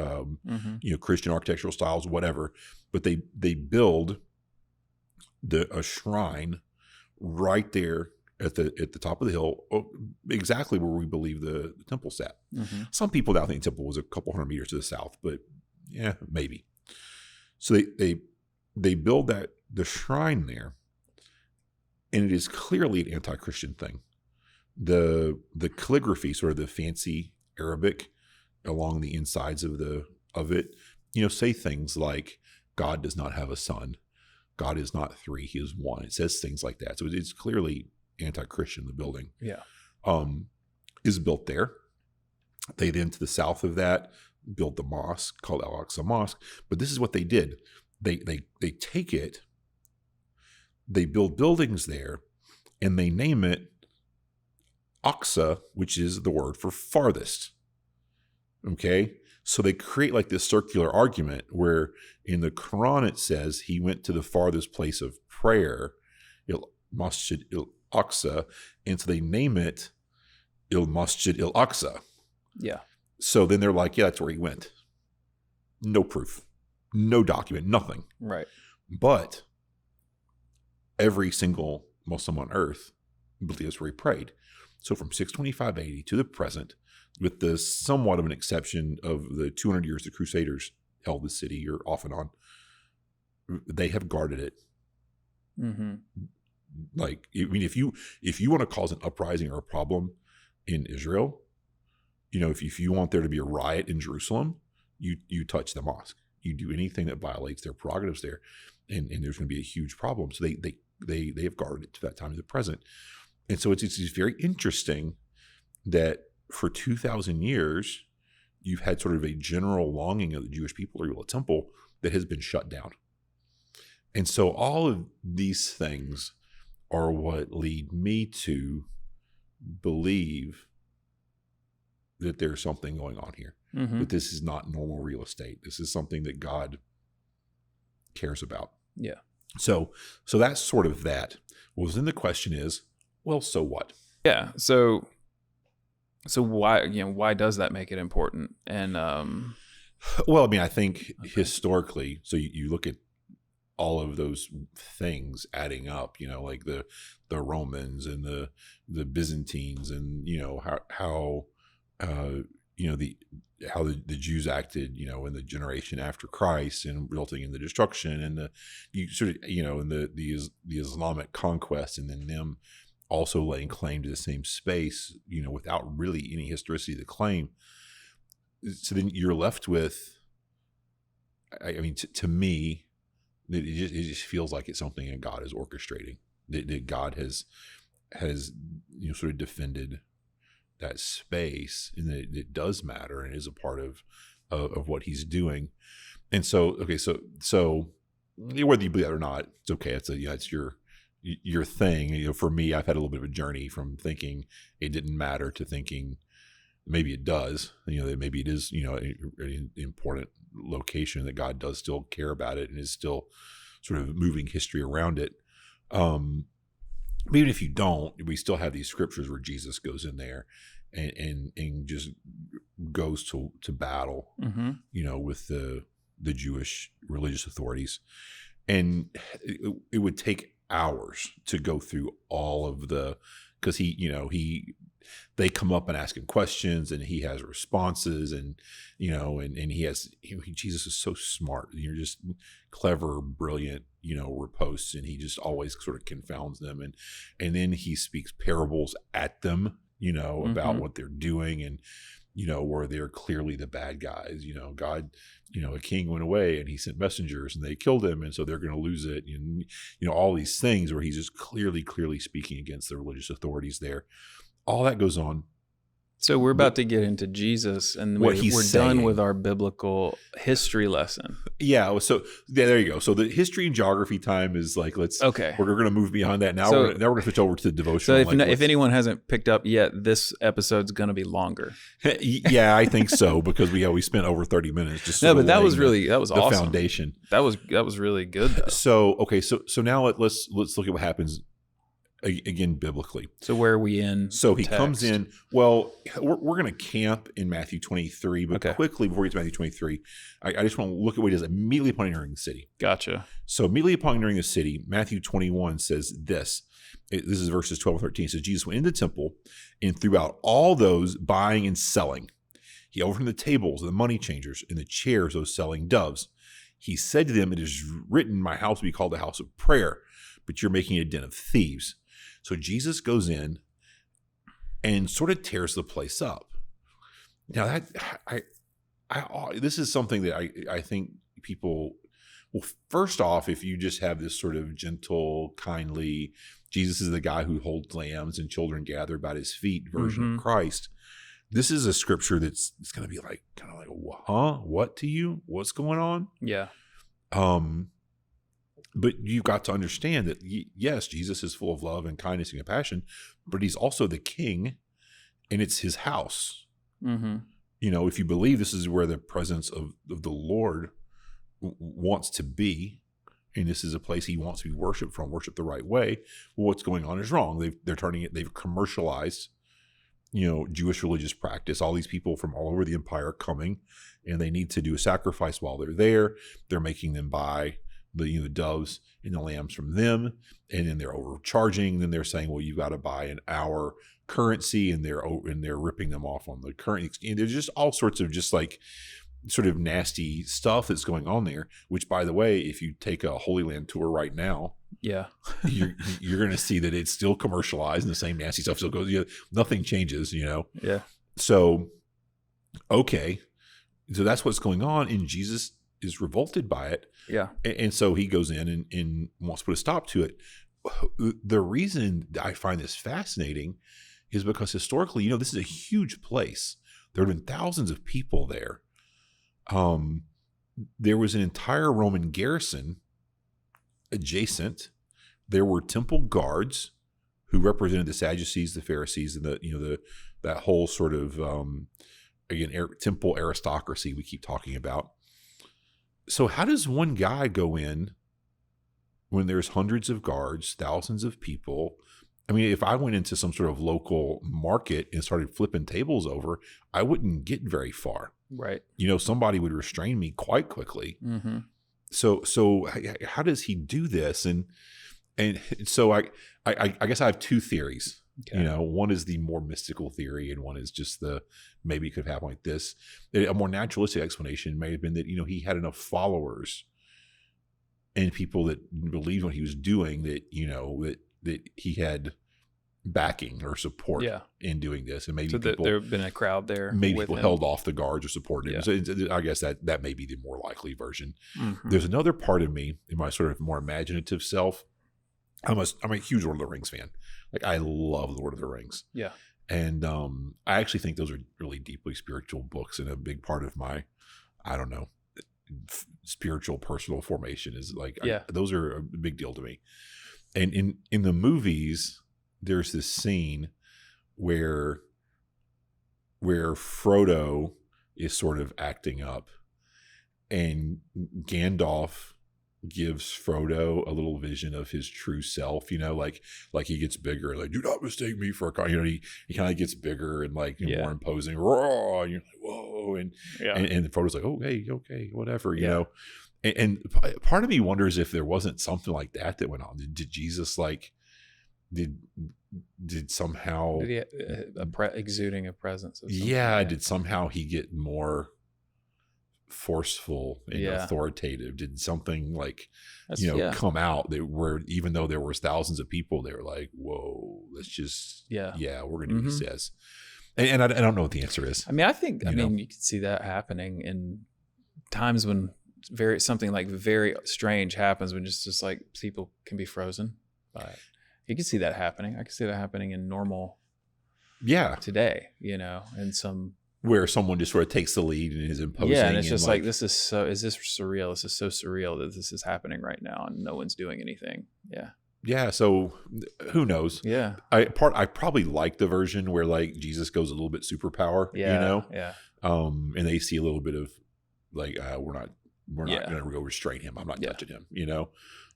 S1: Christian architectural styles, whatever. But they build a shrine right there at the top of the hill, exactly where we believe the temple sat. Mm-hmm. Some people now think the temple was a couple hundred meters to the south, but yeah, maybe. So they build the shrine there, and it is clearly an anti-Christian thing. The calligraphy, sort of the fancy Arabic along the insides of it, say things like God does not have a son, God is not 3, he is 1. It says things like that. So it's clearly anti-Christian. The building is built there. They then, to the south of that, built the mosque called Al-Aqsa Mosque. But this is what they did. They take it, they build buildings there, and they name it Aqsa, which is the word for farthest. Okay? So they create like this circular argument where in the Quran it says he went to the farthest place of prayer, Masjid Aqsa, and so they name it Il Masjid Il Aqsa. Yeah. So then they're like, yeah, that's where he went. No proof, no document, nothing. Right. But every single Muslim on earth believes where he prayed. So from 625 AD to the present, with the somewhat of an exception of the 200 years the Crusaders held the city, or off and on, they have guarded it. Mm-hmm. Like, I mean, if you want to cause an uprising or a problem in Israel, if you want there to be a riot in Jerusalem, you touch the mosque. You do anything that violates their prerogatives there, and there's going to be a huge problem. So they have guarded it to that time to the present. And so it's very interesting that for 2,000 years, you've had sort of a general longing of the Jewish people to build a temple that has been shut down. And so all of these things are what lead me to believe that there's something going on here, that this is not normal real estate. This is something that God cares about.
S2: Yeah.
S1: So that's sort of that. Well, then the question is, well, so what?
S2: Yeah. So why does that make it important? And
S1: well, I mean, I think historically, so you look at all of those things adding up, like the Romans and the Byzantines, and how the Jews acted, in the generation after Christ, and resulting in the destruction, and in the Islamic conquest, and then them also laying claim to the same space, without really any historicity to claim. So then you're left with, I mean, to me, it just feels like it's something that God is orchestrating. That God has sort of defended that space, and that it does matter and is a part of what He's doing. And so, okay, so whether you believe that or not, it's okay. It's your thing. For me, I've had a little bit of a journey from thinking it didn't matter to thinking maybe it does. That maybe it is an important location, that God does still care about it and is still sort of moving history around it. But even if you don't, we still have these scriptures where Jesus goes in there and just goes to battle, with the Jewish religious authorities, and it would take hours to go through all of because they come up and ask him questions, and he has responses, and Jesus is so smart. You're just clever, brilliant, riposts, and he just always sort of confounds them, and then he speaks parables at them, about what they're doing, and where they're clearly the bad guys. God, a king went away and he sent messengers and they killed him, and so they're going to lose it, and all these things where he's just clearly speaking against the religious authorities there. All that goes on.
S2: So we're about to get into Jesus, and
S1: what
S2: we're done with our biblical history lesson.
S1: Yeah. So there you go. So the history and geography time is like, we're going to move beyond that. Now we're going to switch over to the devotional.
S2: So if anyone hasn't picked up yet, this episode's going to be longer.
S1: Yeah, I think so, because we spent over 30 minutes just
S2: but that was
S1: the
S2: awesome.
S1: Foundation.
S2: That was really good, though.
S1: So now let's look at what happens again biblically.
S2: So where are we in?
S1: So he comes in. Well, we're going to camp in Matthew 23, but quickly before we get to Matthew 23, I just want to look at what he does immediately upon entering the city.
S2: Gotcha.
S1: So immediately upon entering the city, Matthew 21 says this. This is verses 12 and 13. It says, Jesus went into the temple and threw out all those buying and selling. He overturned the tables and the money changers and the chairs of those selling doves. He said to them, "It is written, my house will be called a house of prayer, but you're making it a den of thieves." So Jesus goes in and sort of tears the place up. Now this is something that I think people, well, first off, if you just have this sort of gentle, kindly, Jesus is the guy who holds lambs and children gather about his feet version of Christ, this is a scripture it's going to be like, kind of like, huh? What to you? What's going on?
S2: Yeah.
S1: But you've got to understand that, yes, Jesus is full of love and kindness and compassion, but he's also the king, and it's his house. Mm-hmm. If you believe this is where the presence of the Lord wants to be, and this is a place he wants to be worshipped the right way, well, what's going on is wrong. They've commercialized, Jewish religious practice. All these people from all over the empire are coming, and they need to do a sacrifice while they're there. They're making them buy the doves and the lambs from them, and then they're overcharging. Then they're saying, well, you've got to buy an hour currency, and they're ripping them off on the currency. And there's just all sorts of just like sort of nasty stuff that's going on there, which, by the way, if you take a Holy Land tour right now, you're going to see that it's still commercialized and the same nasty stuff still goes. Nothing changes,
S2: Yeah.
S1: So, okay. So that's what's going on, and Jesus is revolted by it.
S2: Yeah.
S1: And so he goes in and wants to put a stop to it. The reason I find this fascinating is because historically, this is a huge place. There have been thousands of people there. There was an entire Roman garrison adjacent, there were temple guards who represented the Sadducees, the Pharisees, and that whole sort of temple aristocracy we keep talking about. So how does one guy go in when there's hundreds of guards, thousands of people? I mean, if I went into some sort of local market and started flipping tables over, I wouldn't get very far.
S2: Right.
S1: Somebody would restrain me quite quickly.
S2: Mm-hmm.
S1: So how does he do this? And so I guess I have two theories.
S2: Okay.
S1: One is the more mystical theory, and one is just maybe it could have happened like this. A more naturalistic explanation may have been that he had enough followers and people that believed what he was doing that that he had backing or support in doing this, and maybe
S2: there have been a crowd there.
S1: Maybe people
S2: him.
S1: held off the guards or supported him. So I guess that may be the more likely version. Mm-hmm. There's another part of me, in my sort of more imaginative self. I'm a huge Lord of the Rings fan. Like, I love the Lord of the Rings. Yeah. And I actually think those are really deeply spiritual books, and a big part of my, I don't know, spiritual personal formation is like, those are a big deal to me. And in the movies, there's this scene where Frodo is sort of acting up, and Gandalf gives Frodo a little vision of his true self, like he gets bigger, like, do not mistake me for a, he kind of gets bigger and like more imposing, raw, and you're like, whoa, and Frodo's like, okay, whatever, and part of me wonders if there wasn't something like that went on. Did Jesus did somehow
S2: exuding a presence of
S1: did somehow he get more forceful and authoritative? Did something like come out where even though there was thousands of people, they were like, whoa, let's just we're gonna do what he says. And I don't know what the answer is.
S2: I mean, I think you can see that happening in times when something like very strange happens, when just like people can be frozen. But you can see that happening. I can see that happening in normal today, and some
S1: where someone just sort of takes the lead and is imposing.
S2: Yeah, and it's just like this is surreal. This is so surreal that this is happening right now and no one's doing anything. Yeah.
S1: Yeah, so who knows? Yeah. I probably like the version where like Jesus goes a little bit superpower, Yeah. And they see a little bit of like we're not going to go restrain him. I'm not touching him,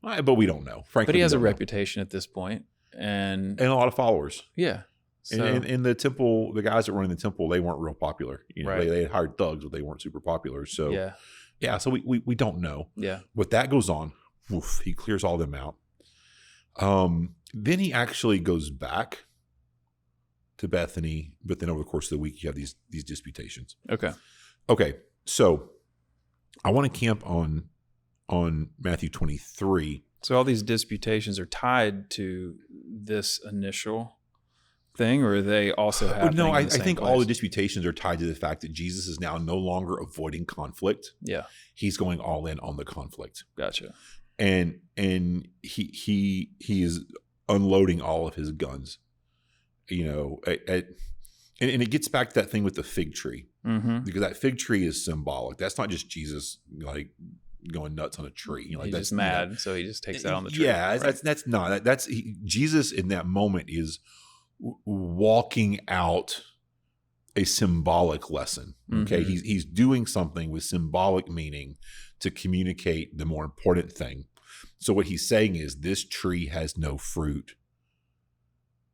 S1: But we don't know. Frankly,
S2: but he has a reputation at this point and
S1: a lot of followers.
S2: Yeah.
S1: So, and in the temple, the guys that were in the temple, they weren't real popular.
S2: Right.
S1: They had hired thugs, but they weren't super popular. So so we don't know. Yeah. But that goes on. He clears all them out. Then he actually goes back to Bethany, but then over the course of the week, you have these disputations. Okay. So I want to camp on Matthew 23.
S2: So all these disputations are tied to this initial thing, or are they also happening?
S1: No, I think
S2: place?
S1: All the disputations are tied to the fact that Jesus is now no longer avoiding conflict. Yeah, he's going all in on the conflict.
S2: Gotcha.
S1: And he is unloading all of his guns. And it gets back to that thing with the fig tree, because that fig tree is symbolic. That's not just Jesus like going nuts on a tree.
S2: He's just mad, so he just takes that on the tree.
S1: Yeah, right? that's not. Jesus in that moment is walking out a symbolic lesson. Okay, he's doing something with symbolic meaning to communicate the more important thing. So what he's saying is, this tree has no fruit.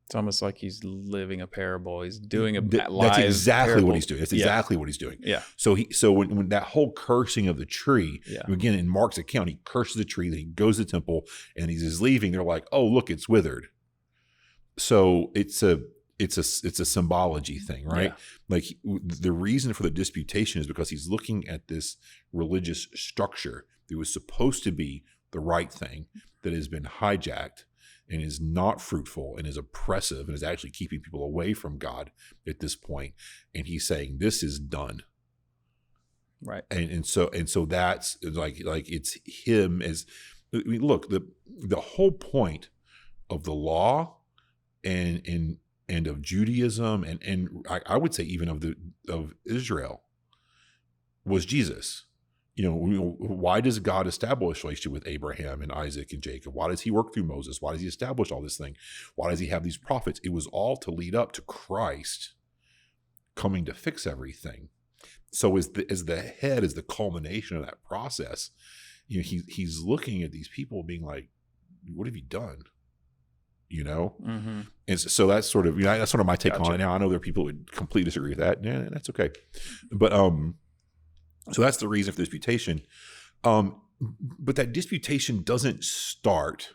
S2: It's almost like he's living a parable. He's doing a live
S1: That's exactly
S2: parable.
S1: What he's doing. That's exactly what he's doing.
S2: Yeah.
S1: So when that whole cursing of the tree, again in Mark's account, he curses the tree, then he goes to the temple, and he's leaving. They're like, "Oh, look, it's withered." So it's a symbology thing, right? Yeah. Like the reason for the disputation is because he's looking at this religious structure that was supposed to be the right thing that has been hijacked and is not fruitful and is oppressive and is actually keeping people away from God at this point. And he's saying, this is done.
S2: Right.
S1: And so that's like it's him as, I mean, look, the whole point of the law and of Judaism and I would say even of Israel was Jesus. why does God establish relationship with Abraham and Isaac and Jacob? Why does he work through Moses? Why does he establish all this thing? Why does he have these prophets? It was all to lead up to Christ coming to fix everything. So as the head, as the culmination of that process, he's looking at these people being like, what have you done? And so that's sort of, that's sort of my take on it. Now I know there are people who would completely disagree with that. Yeah, that's okay. But, so that's the reason for disputation. But that disputation doesn't start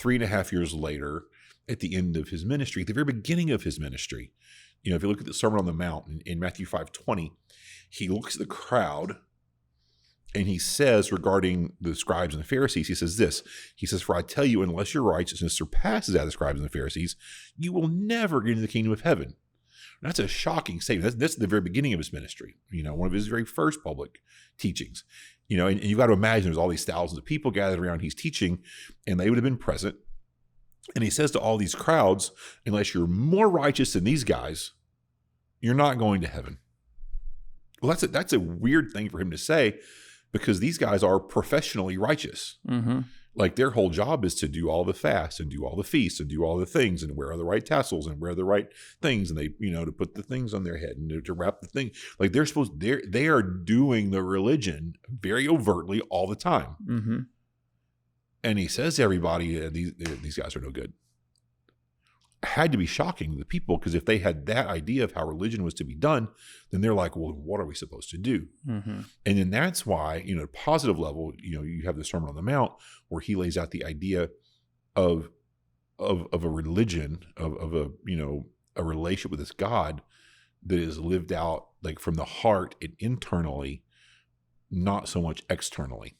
S1: 3.5 years later at the end of his ministry, at the very beginning of his ministry. If you look at the Sermon on the Mount in Matthew 5:20, he looks at the crowd and he says regarding the scribes and the Pharisees, he says this, he says, "For I tell you, unless your righteousness surpasses that of the scribes and the Pharisees, you will never get into the kingdom of heaven." That's a shocking statement. That's the very beginning of his ministry, one of his very first public teachings. And you've got to imagine there's all these thousands of people gathered around he's teaching, and they would have been present. And he says to all these crowds, unless you're more righteous than these guys, you're not going to heaven. Well, that's a weird thing for him to say, because these guys are professionally righteous. Mm-hmm. Like their whole job is to do all the fasts and do all the feasts and do all the things and wear the right tassels and wear the right things. And they, to put the things on their head and to wrap the thing. Like they are doing the religion very overtly all the time. Mm-hmm. And he says to everybody, these guys are no good. Had to be shocking to the people, because if they had that idea of how religion was to be done, then they're like, well, what are we supposed to do? Mm-hmm. And then that's why, at a positive level, you have the Sermon on the Mount where he lays out the idea of a religion, of a relationship with this God that is lived out like from the heart and internally, not so much externally.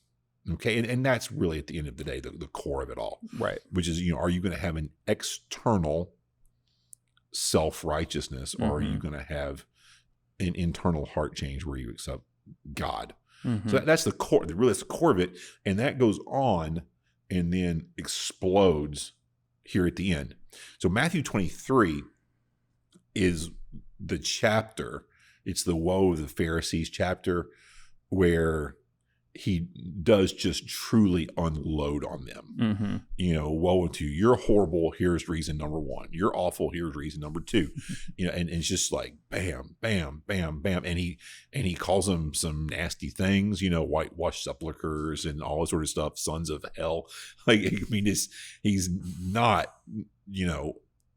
S1: Okay. And that's really at the end of the day, the core of it all. Right. Which is, are you going to have an external self-righteousness, or are you going to have an internal heart change where you accept God? Mm-hmm. So that's the core, that's the core of it. And that goes on and then explodes here at the end. So Matthew 23 is the chapter. It's the woe of the Pharisees chapter, where he does just truly unload on them. Mm-hmm. Woe unto you. You're horrible. Here's reason number one. You're awful. Here's reason number two. And it's just like bam, bam, bam, bam. And he calls them some nasty things, whitewashed sepulchers and all that sort of stuff, sons of hell. Like, I mean, he's not,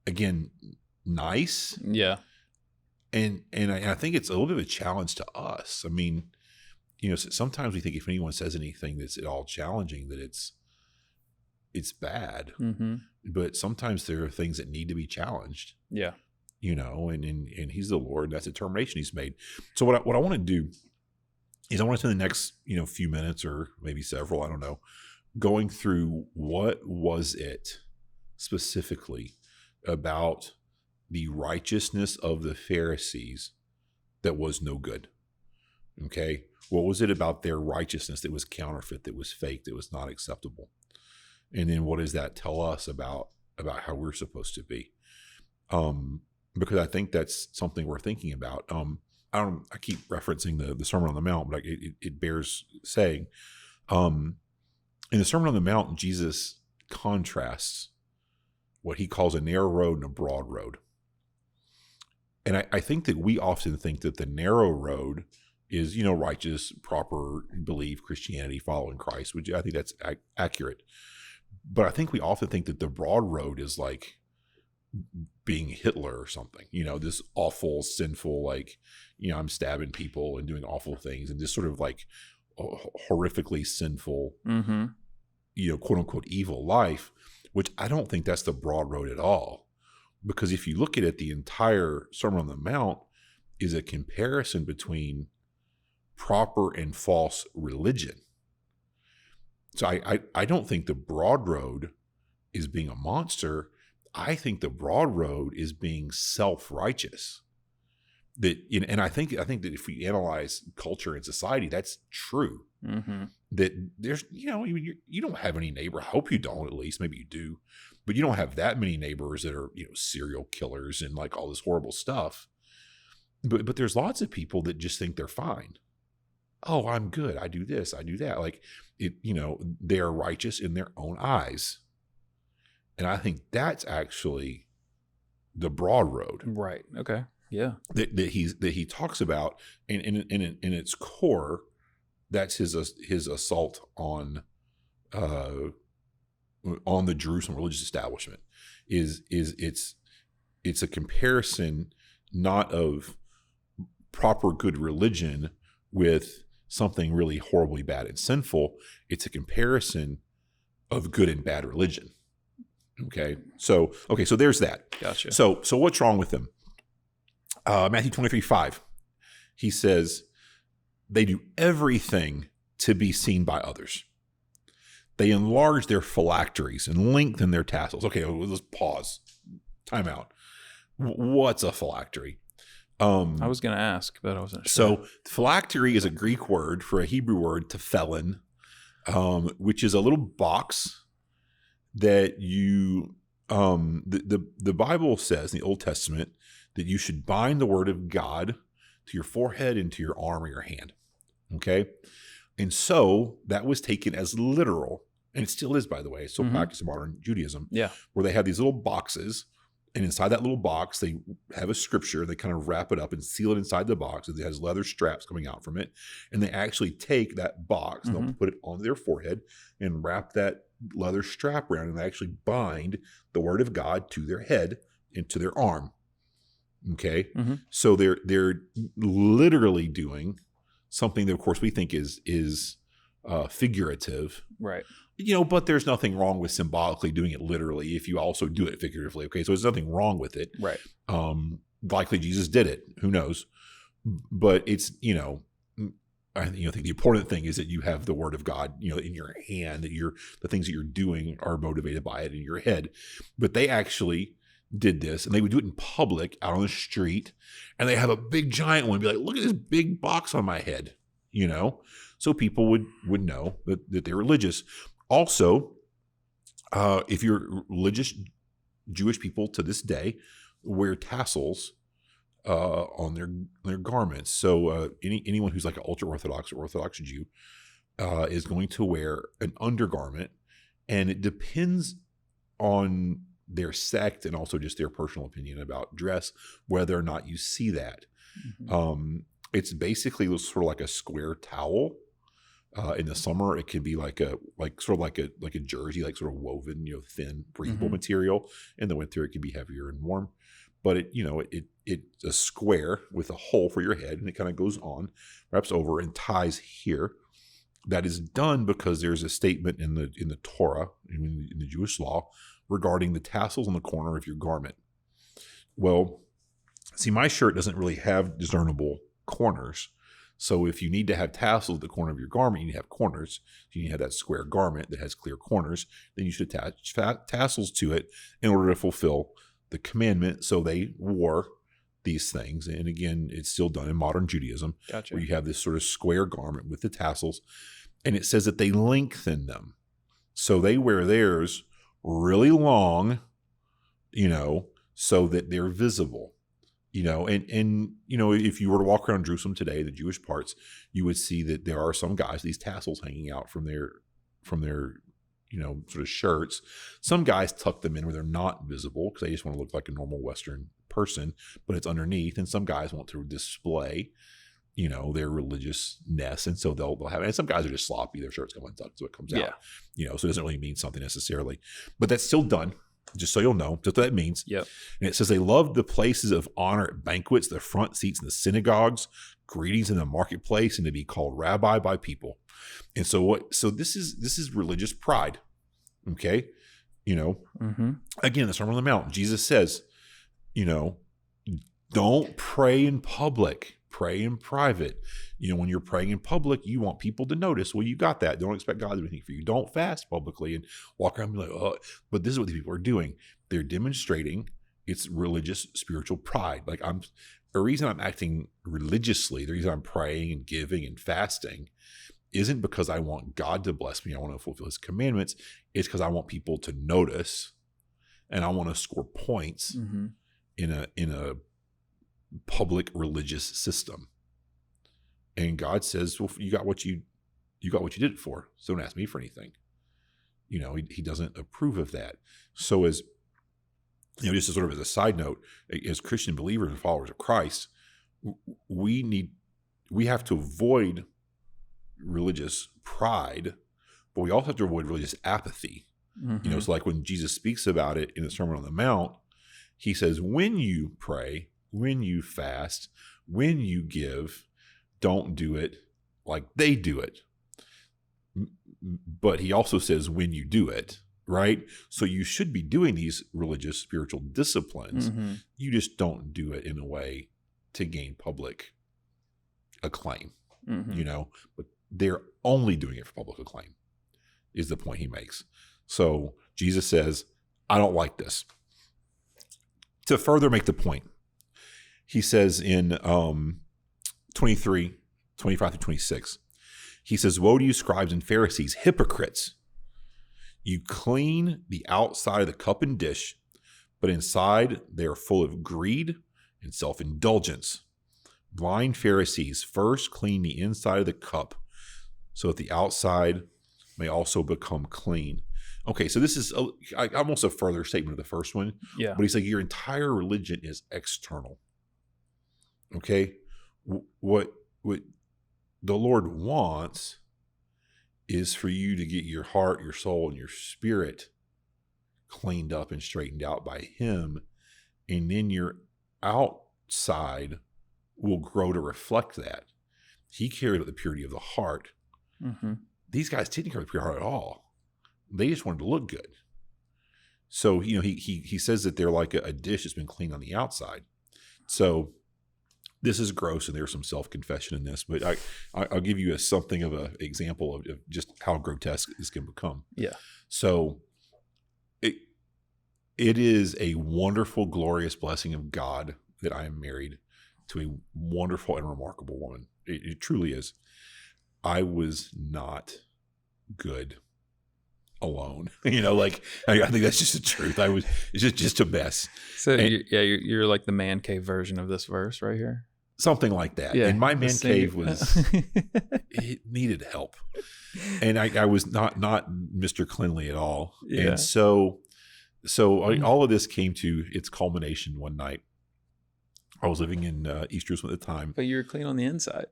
S1: again, nice. Yeah. And I think it's a little bit of a challenge to us. I mean, sometimes we think if anyone says anything that's at all challenging, that it's bad. Mm-hmm. But sometimes there are things that need to be challenged. Yeah. And he's the Lord. And that's a determination he's made. So what I want to do is I want to spend the next, few minutes, or maybe several, I don't know, going through what was it specifically about the righteousness of the Pharisees that was no good. Okay. What was it about their righteousness that was counterfeit, that was fake, that was not acceptable? And then what does that tell us about how we're supposed to be? Because I think that's something we're thinking about. I keep referencing the Sermon on the Mount, but it bears saying. In the Sermon on the Mount, Jesus contrasts what he calls a narrow road and a broad road. And I think that we often think that the narrow road is, righteous, proper belief, Christianity, following Christ, which I think that's accurate. But I think we often think that the broad road is like being Hitler or something, this awful, sinful, like, I'm stabbing people and doing awful things, and this sort of like horrifically sinful, mm-hmm. Quote unquote evil life, which I don't think that's the broad road at all. Because if you look at it, the entire Sermon on the Mount is a comparison between proper and false religion. So I don't think the broad road is being a monster. I think the broad road is being self-righteous. And I think that if we analyze culture and society, that's true. Mm-hmm. That there's, you don't have any neighbor. I hope you don't, at least. Maybe you do. But you don't have that many neighbors that are, serial killers and like all this horrible stuff. But there's lots of people that just think they're fine. oh, I'm good. I do this. I do that. Like it, they are righteous in their own eyes. And I think that's actually the broad road.
S2: Right. Okay. Yeah.
S1: That he talks about, and in its core, that's his assault on the Jerusalem religious establishment. It's a comparison not of proper good religion with something really horribly bad and sinful. It's a comparison of good and bad religion. Okay, so there's that.
S2: Gotcha.
S1: So what's wrong with them? Matthew 23:5, he says, they do everything to be seen by others. They enlarge their phylacteries and lengthen their tassels. Okay, let's pause. Time out. What's a phylactery?
S2: I was going to ask, but I wasn't sure.
S1: So phylactery is a Greek word for a Hebrew word tefillin, which is a little box that you, the Bible says in the Old Testament that you should bind the word of God to your forehead and to your arm or your hand. Okay. And so that was taken as literal, and it still is, by the way. It's still practiced in modern Judaism.
S2: Yeah.
S1: Where they have these little boxes, and inside that little box, they have a scripture. They kind of wrap it up and seal it inside the box. It has leather straps coming out from it. And they actually take that box and they'll put it on their forehead and wrap that leather strap around, and they actually bind the word of God to their head and to their arm. Okay. So they're literally doing something that, of course, we think is figurative.
S2: Right.
S1: But there's nothing wrong with symbolically doing it literally if you also do it figuratively. Okay. So there's nothing wrong with it.
S2: Right.
S1: Likely Jesus did it. Who knows? But it's, I think the important thing is that you have the word of God, in your hand, that the things that you're doing are motivated by it in your head. But they actually did this, and they would do it in public out on the street, and they have a big giant one, be like, look at this big box on my head, so people would know that they're religious. Also, if you're religious Jewish people to this day wear tassels on their garments. So anyone who's like an ultra Orthodox or Orthodox Jew is going to wear an undergarment, and it depends on their sect and also just their personal opinion about dress, whether or not you see that. It's basically sort of like a square towel. In the summer, it can be like a jersey, like sort of woven, thin, breathable material. In the winter, it can be heavier and warm. But it's a square with a hole for your head, and it kind of goes on, wraps over, and ties here. That is done because there's a statement in the Torah, in the Jewish law, regarding the tassels on the corner of your garment. Well, see, my shirt doesn't really have discernible corners. So if you need to have tassels at the corner of your garment, you need to have corners. You need to have that square garment that has clear corners. Then you should attach tassels to it in order to fulfill the commandment. So they wore these things. And again, it's still done in modern Judaism.
S2: Gotcha.
S1: Where you have this sort of square garment with the tassels. And it says that they lengthen them. So they wear theirs really long, so that they're visible. And if you were to walk around Jerusalem today, the Jewish parts, you would see that there are some guys, these tassels hanging out from their sort of shirts. Some guys tuck them in where they're not visible because they just want to look like a normal Western person, but it's underneath. And some guys want to display, their religiousness. And so they'll have it. And some guys are just sloppy. Their shirts come untucked, so it comes out, so it doesn't really mean something necessarily, but that's still done. Just so you'll know, that's what that means.
S2: Yep. And
S1: it says they loved the places of honor at banquets, the front seats in the synagogues, greetings in the marketplace, and to be called rabbi by people. And so this is religious pride. Okay. Again, the Sermon on the Mount, Jesus says, don't pray in public, pray in private. When you're praying in public, you want people to notice. Well, you got that. Don't expect God to do anything for you. Don't fast publicly and walk around and be like, oh. But this is what these people are doing. They're demonstrating it's religious, spiritual pride. Like the reason I'm acting religiously, the reason I'm praying and giving and fasting isn't because I want God to bless me. I want to fulfill his commandments. It's because I want people to notice, and I want to score points in a public religious system. And God says, well, you got what you did it for. So don't ask me for anything. He doesn't approve of that. So as just as sort of as a side note, as Christian believers and followers of Christ, we have to avoid religious pride, but we also have to avoid religious apathy.
S2: Mm-hmm.
S1: So like when Jesus speaks about it in the Sermon on the Mount, he says, when you pray, when you fast, when you give, don't do it like they do it. But he also says when you do it, right? So you should be doing these religious, spiritual disciplines.
S2: Mm-hmm.
S1: You just don't do it in a way to gain public acclaim,
S2: Mm-hmm.
S1: but they're only doing it for public acclaim is the point he makes. So Jesus says, I don't like this. To further make the point, he says in 23, 25 through 26, he says, woe to you, scribes and Pharisees, hypocrites! You clean the outside of the cup and dish, but inside they are full of greed and self-indulgence. Blind Pharisees, first clean the inside of the cup, so that the outside may also become clean. Okay, so this is almost a further statement of the first one.
S2: Yeah.
S1: But he's like, your entire religion is external. Okay? What the Lord wants is for you to get your heart, your soul, and your spirit cleaned up and straightened out by him. And then your outside will grow to reflect that. He cared about the purity of the heart.
S2: Mm-hmm.
S1: These guys didn't care about the pure heart at all. They just wanted to look good. So, he says that they're like a dish that's been cleaned on the outside. So this is gross, and there's some self-confession in this, but I'll give you something of an example of just how grotesque this can become.
S2: Yeah.
S1: So it is a wonderful, glorious blessing of God that I am married to a wonderful and remarkable woman. It truly is. I was not good alone. I think that's just the truth. It's just a mess.
S2: So you're like the man cave version of this verse right here.
S1: Something like that.
S2: Yeah,
S1: and my man cave it needed help. And I was not Mr. Cleanly at all.
S2: Yeah.
S1: And so all of this came to its culmination one night. I was living in East Jerusalem at the time.
S2: But you were clean on the inside.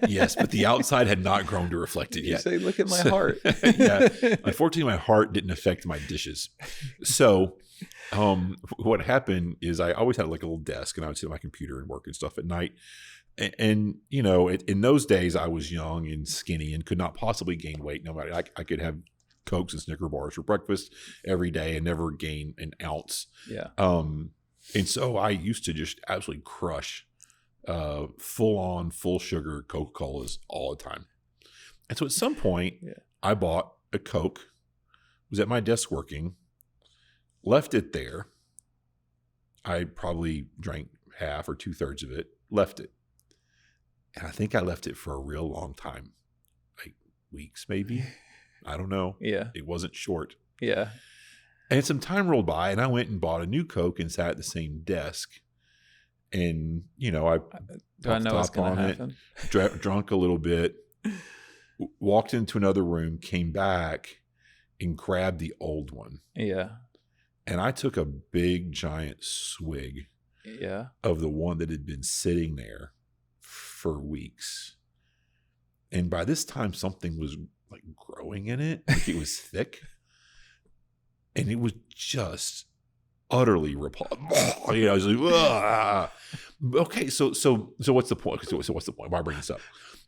S1: Yes, but the outside had not grown to reflect it
S2: You
S1: yet.
S2: say, look at my heart.
S1: Yeah. Unfortunately, my heart didn't affect my dishes. So what happened is I always had like a little desk, and I would sit at my computer and work and stuff at night. And in those days, I was young and skinny and could not possibly gain weight. No matter, I could have Cokes and Snicker bars for breakfast every day and never gain an ounce.
S2: Yeah.
S1: And so I used to just absolutely crush full sugar Coca-Colas all the time. And so at some point, I bought a Coke, was at my desk working, left it there. I probably drank half or 2/3 of it, left it. And I think I left it for a real long time, like weeks maybe. I don't know.
S2: Yeah.
S1: It wasn't short.
S2: Yeah.
S1: And some time rolled by, and I went and bought a new Coke and sat at the same desk. And, I
S2: Do I know what's going to happen?
S1: Drunk a little bit, walked into another room, came back, and grabbed the old one.
S2: Yeah.
S1: And I took a big, giant swig of the one that had been sitting there for weeks. And by this time, something was like growing in it. Like it was thick. And it was just utterly repulsive. I was like, ugh. Okay, so what's the point? So what's the point? Why bring this up?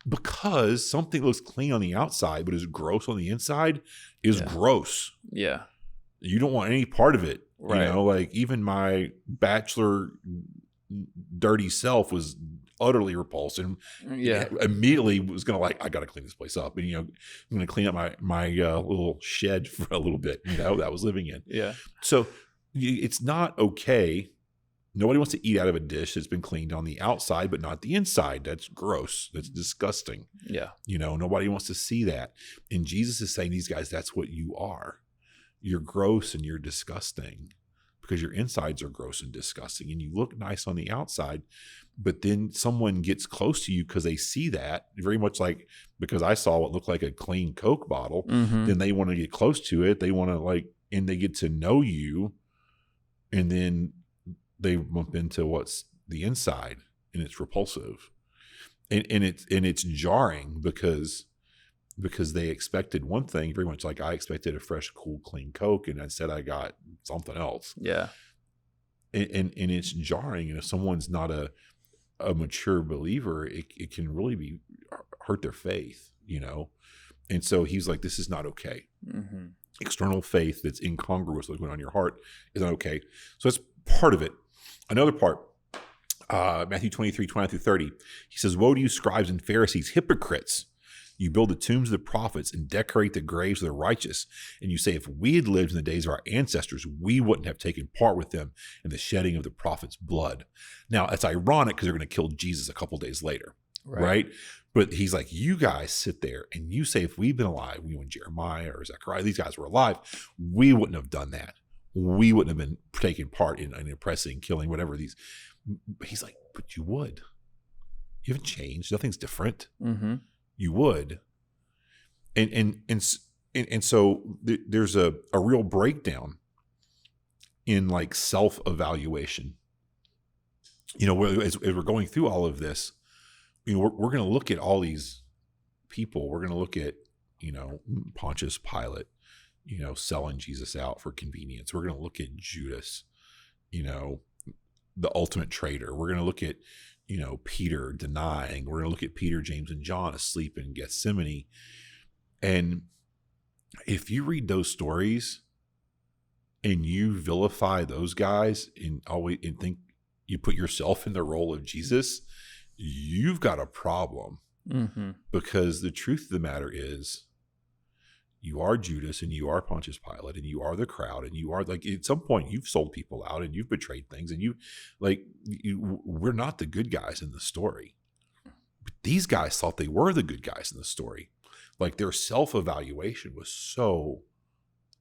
S1: Because something looks clean on the outside, but is gross on the inside is gross.
S2: Yeah.
S1: You don't want any part of it.
S2: Right.
S1: Like even my bachelor dirty self was utterly repulsed, and immediately was going to I got to clean this place up. And, I'm going to clean up my little shed for a little bit, that I was living in.
S2: Yeah.
S1: So it's not okay. Nobody wants to eat out of a dish that's been cleaned on the outside, but not the inside. That's gross. That's disgusting.
S2: Yeah.
S1: Nobody wants to see that. And Jesus is saying, these guys, that's what you are. You're gross and you're disgusting because your insides are gross and disgusting, and you look nice on the outside, but then someone gets close to you because they see that, very much like because I saw what looked like a clean Coke bottle, then they want to get close to it. They want to and they get to know you, and then they bump into what's the inside, and it's repulsive, and it's jarring because they expected one thing, very much like I expected a fresh, cool, clean Coke, and instead I got something else.
S2: Yeah.
S1: And it's jarring. And if someone's not a mature believer, it can really hurt their faith, And so he's like, this is not okay. External faith that's incongruous with what's going on in your heart is not okay. So that's part of it. Another part, Matthew 23:29-30, he says, woe to you, scribes and Pharisees, hypocrites! You build the tombs of the prophets and decorate the graves of the righteous. And you say, if we had lived in the days of our ancestors, we wouldn't have taken part with them in the shedding of the prophets' blood. Now, it's ironic because they're going to kill Jesus a couple days later, right? But he's like, you guys sit there and you say, if we'd been alive, we and Jeremiah or Zechariah, these guys were alive, we wouldn't have done that. We wouldn't have been taking part in oppressing, killing, whatever these. He's like, but you would. You haven't changed. Nothing's different. You would. And so there's a real breakdown in like self-evaluation. As we're going through all of this, we're going to look at all these people. We're going to look at, Pontius Pilate, selling Jesus out for convenience. We're going to look at Judas, the ultimate traitor. We're going to look at, Peter denying. We're going to look at Peter, James, and John asleep in Gethsemane. And if you read those stories and you vilify those guys and think you put yourself in the role of Jesus, you've got a problem. Because the truth of the matter is, you are Judas and you are Pontius Pilate and you are the crowd and you are at some point you've sold people out and you've betrayed things and we're not the good guys in the story. But these guys thought they were the good guys in the story. Like their self-evaluation was so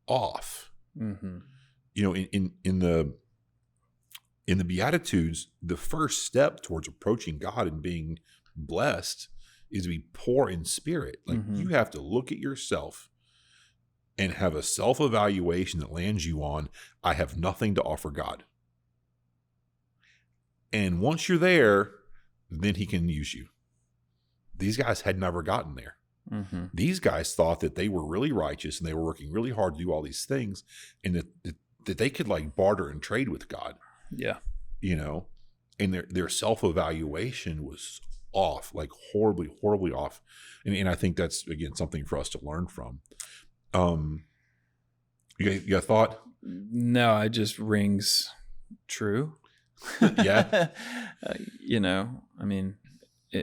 S1: off. In the Beatitudes, the first step towards approaching God and being blessed is to be poor in spirit. You have to look at yourself and have a self-evaluation that lands you on, I have nothing to offer God. And once you're there, then he can use you. These guys had never gotten there. These guys thought that they were really righteous and they were working really hard to do all these things and that they could barter and trade with God.
S2: Yeah.
S1: And their self-evaluation was off, horribly, horribly off. And I think that's, again, something for us to learn from. You got a thought?
S2: No, it just rings true.
S1: Yeah.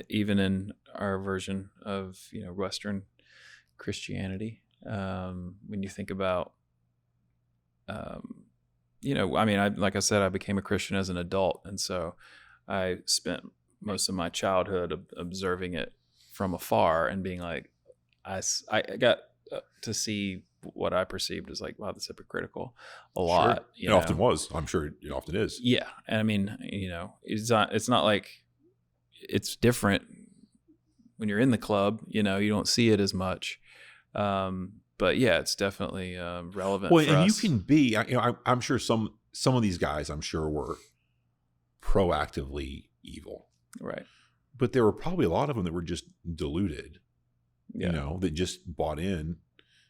S2: Even in our version of, Western Christianity, when you think about, like I said, I became a Christian as an adult. And so I spent most of my childhood observing it from afar and being like, I got to see what I perceived as wow, that's hypocritical a lot.
S1: It often was. I'm sure it often is.
S2: Yeah. And it's not like it's different when you're in the club, you don't see it as much. But yeah, it's definitely relevant for us.
S1: You can be, I'm sure some of these guys, were proactively evil.
S2: Right.
S1: But there were probably a lot of them that were just deluded,
S2: yeah.
S1: That just bought in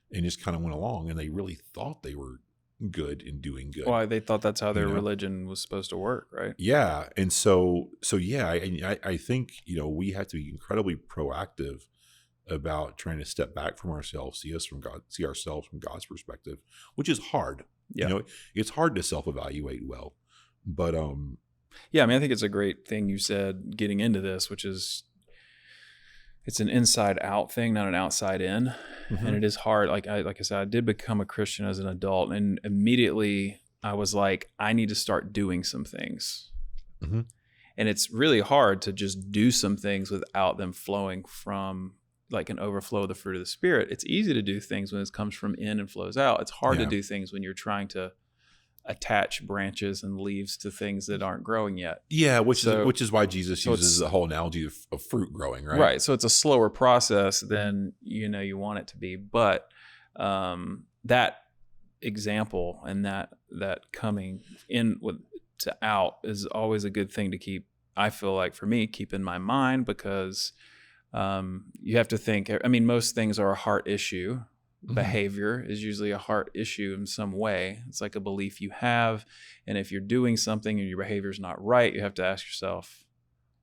S1: and just kind of went along, and they really thought they were good and doing good.
S2: Well, they thought that's how their religion was supposed to work, right?
S1: Yeah. And so yeah, I think, we have to be incredibly proactive about trying to step back from ourselves, see ourselves from God's perspective, which is hard.
S2: Yeah.
S1: It's hard to self-evaluate well, but,
S2: yeah, I think it's a great thing you said getting into this, which is it's an inside out thing, not an outside in. And it is hard. Like I said, I did become a Christian as an adult, and immediately I was like, I need to start doing some things. And it's really hard to just do some things without them flowing from an overflow of the fruit of the Spirit. It's easy to do things when it comes from in and flows out. It's hard to do things when you're trying to attach branches and leaves to things that aren't growing yet.
S1: Yeah, which is why Jesus uses the whole analogy of fruit growing, right?
S2: Right. So it's a slower process than you want it to be, but that example and that coming in to out is always a good thing to keep. I feel like for me, keep in my mind, because you have to think. I mean, most things are a heart issue. Behavior is usually a heart issue in some way. It's like a belief you have, and if you're doing something and your behavior is not right, you have to ask yourself,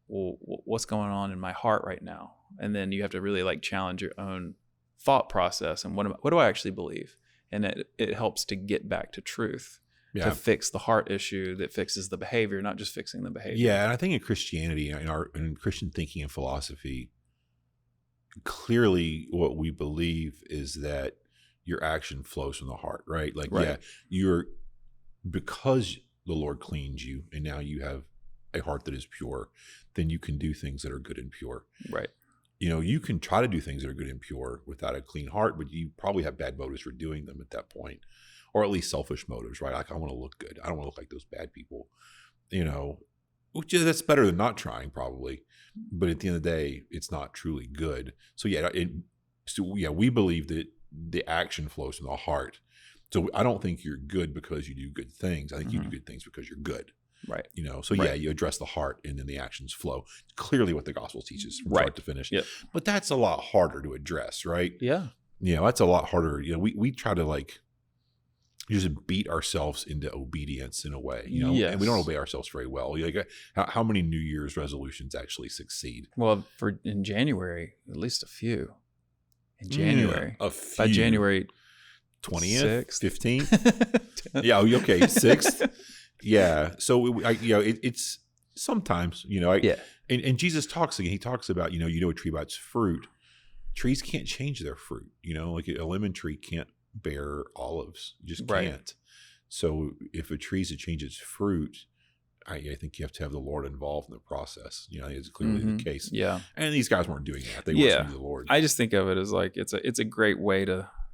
S2: well, what's going on in my heart right now? And then you have to really like challenge your own thought process and what do I actually believe? And it helps to get back to truth, to fix the heart issue that fixes the behavior, not just fixing the behavior.
S1: Yeah, and I think in Christianity, in Christian thinking and philosophy, clearly what we believe is that your action flows from the heart, right? Like, because the Lord cleaned you and now you have a heart that is pure, then you can do things that are good and pure.
S2: Right.
S1: You can try to do things that are good and pure without a clean heart, but you probably have bad motives for doing them at that point, or at least selfish motives, right? Like, I want to look good. I don't want to look like those bad people, which that's better than not trying probably. But at the end of the day, it's not truly good. So we believe that the action flows from the heart. So I don't think you're good because you do good things. I think you do good things because you're good.
S2: Right.
S1: You address the heart and then the actions flow. Clearly what the gospel teaches from start to finish.
S2: Yep.
S1: But that's a lot harder to address, right?
S2: Yeah.
S1: That's a lot harder. We try to like just beat ourselves into obedience in a way,
S2: Yes.
S1: and we don't obey ourselves very well. Like, how many New Year's resolutions actually succeed?
S2: Well, in January, at least a few. In January.
S1: A few.
S2: By January
S1: 20th, 15th. Yeah. Okay. 6th. Yeah. So it's sometimes, and Jesus talks again. He talks about, a tree by its fruit. Trees can't change their fruit, like a lemon tree can't bear olives. You just can't. Right. So if a tree's to change its fruit, I think you have to have the Lord involved in the process. It's clearly the case.
S2: Yeah.
S1: And these guys weren't doing that. They weren't to the Lord.
S2: I just think of it as like, it's a great way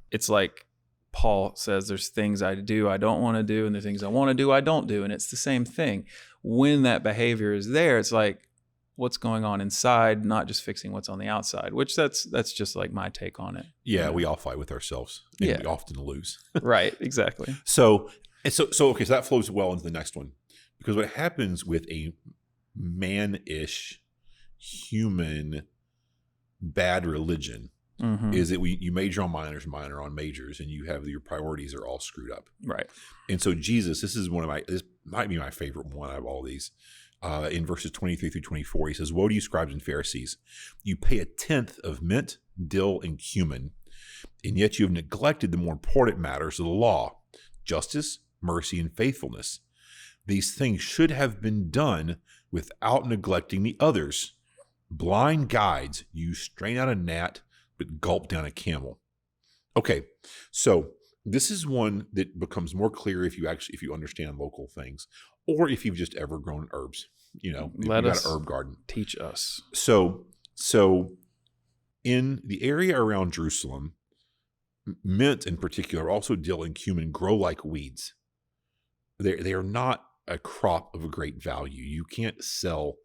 S2: it's like Paul says, there's things I do, I don't want to do, and the things I want to do, I don't do. And it's the same thing. When that behavior is there, it's like, what's going on inside, not just fixing what's on the outside, which that's just like my take on it.
S1: Yeah, we all fight with ourselves, and we often lose.
S2: Right, exactly.
S1: So that flows well into the next one, because what happens with a man-ish, human, bad religion is that you major on minors, minor on majors, and you have your priorities are all screwed up.
S2: Right.
S1: And so Jesus, this might be my favorite one out of all these. In verses 23 through 24, he says, "Woe to you, scribes and Pharisees! You pay 1/10 of mint, dill, and cumin, and yet you have neglected the more important matters of the law, justice, mercy, and faithfulness. These things should have been done without neglecting the others. Blind guides, you strain out a gnat, but gulp down a camel." Okay, so this is one that becomes more clear if you understand local things, or if you've just ever grown herbs. If you've got an herb garden.
S2: Teach us.
S1: So in the area around Jerusalem, mint in particular, also dill and cumin, grow like weeds. They are not a crop of a great value. You can't sell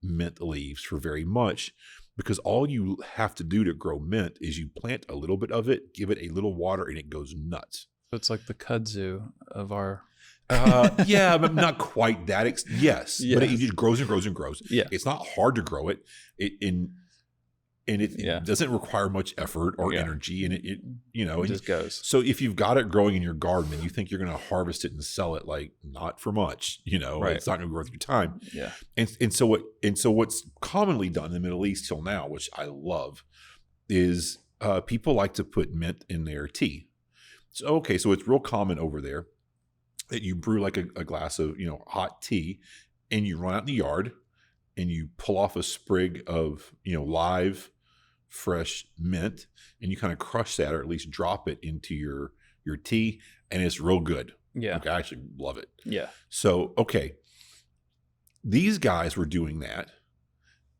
S1: mint leaves for very much, because all you have to do to grow mint is you plant a little bit of it, give it a little water, and it goes nuts.
S2: So it's like the kudzu of our...
S1: yeah, but not quite that. Yes, but it just grows and grows and grows.
S2: Yeah.
S1: It's not hard to grow it. It doesn't require much effort or energy, and it
S2: just goes.
S1: So if you've got it growing in your garden and you think you're going to harvest it and sell it, like, not for much, right. It's not going to be worth your time.
S2: Yeah.
S1: And so what's commonly done in the Middle East till now, which I love, is people like to put mint in their tea. So it's real common over there that you brew like a glass of hot tea, and you run out in the yard and you pull off a sprig of live fresh mint, and you kind of crush that, or at least drop it into your tea, and it's real good.
S2: Yeah.
S1: I actually love it.
S2: Yeah.
S1: So these guys were doing that,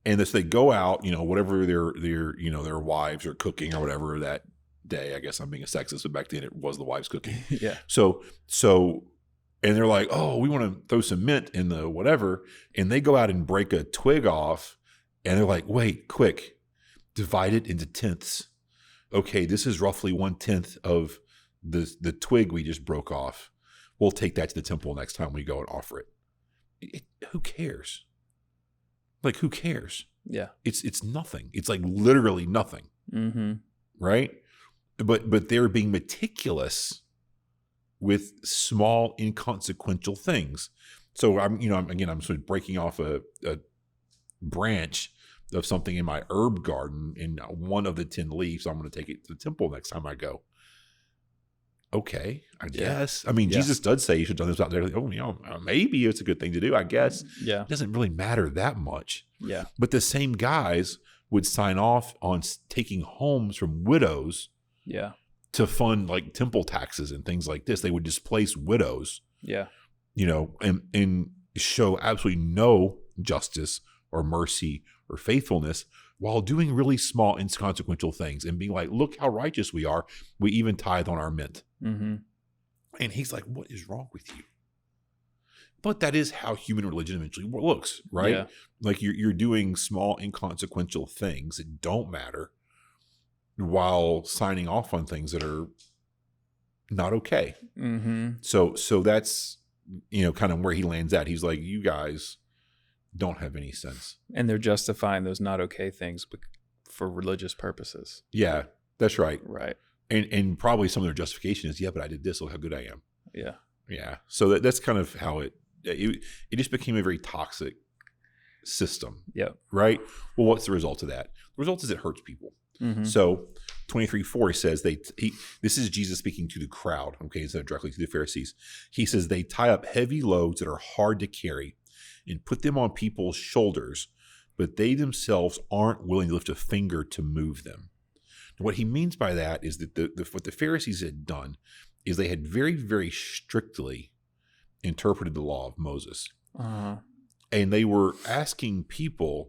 S1: and as they go out, whatever their wives are cooking or whatever that day. I guess I'm being a sexist, but back then it was the wives cooking.
S2: Yeah.
S1: So And they're like, oh, we want to throw some mint in the whatever. And they go out and break a twig off. And they're like, wait, quick, divide it into tenths. Okay, this is roughly 1/10 of the twig we just broke off. We'll take that to the temple next time we go and offer it. Who cares? Like, who cares?
S2: Yeah.
S1: It's nothing. It's like literally nothing.
S2: Mm-hmm.
S1: Right? But they're being meticulous with small, inconsequential things. So I'm sort of breaking off a branch of something in my herb garden, and one of the 10 leaves, I'm going to take it to the temple next time I go. Okay, I guess. I mean, Jesus does say you should have done this out there. Like, maybe it's a good thing to do, I guess.
S2: Yeah.
S1: It doesn't really matter that much.
S2: Yeah.
S1: But the same guys would sign off on taking homes from widows to fund like temple taxes and things like this. They would displace widows, and show absolutely no justice or mercy or faithfulness while doing really small, inconsequential things and being like, look how righteous we are. We even tithe on our mint.
S2: Mm-hmm.
S1: And he's like, what is wrong with you? But that is how human religion eventually looks, right?
S2: Yeah.
S1: Like you're doing small, inconsequential things that don't matter while signing off on things that are not okay.
S2: Mm-hmm.
S1: So that's, kind of where he lands at. He's like, you guys don't have any sense.
S2: And they're justifying those not okay things for religious purposes.
S1: Yeah, that's right.
S2: Right.
S1: And probably some of their justification is, but I did this. Look how good I am.
S2: Yeah.
S1: Yeah. So that's kind of how it just became a very toxic system.
S2: Yeah.
S1: Right. Well, what's the result of that? The result is it hurts people.
S2: Mm-hmm.
S1: So 23:4 says this is Jesus speaking to the crowd. Okay. Instead of directly to the Pharisees. He says they tie up heavy loads that are hard to carry and put them on people's shoulders, but they themselves aren't willing to lift a finger to move them. And what he means by that is that what the Pharisees had done is they had very, very strictly interpreted the law of Moses.
S2: Uh-huh.
S1: And they were asking people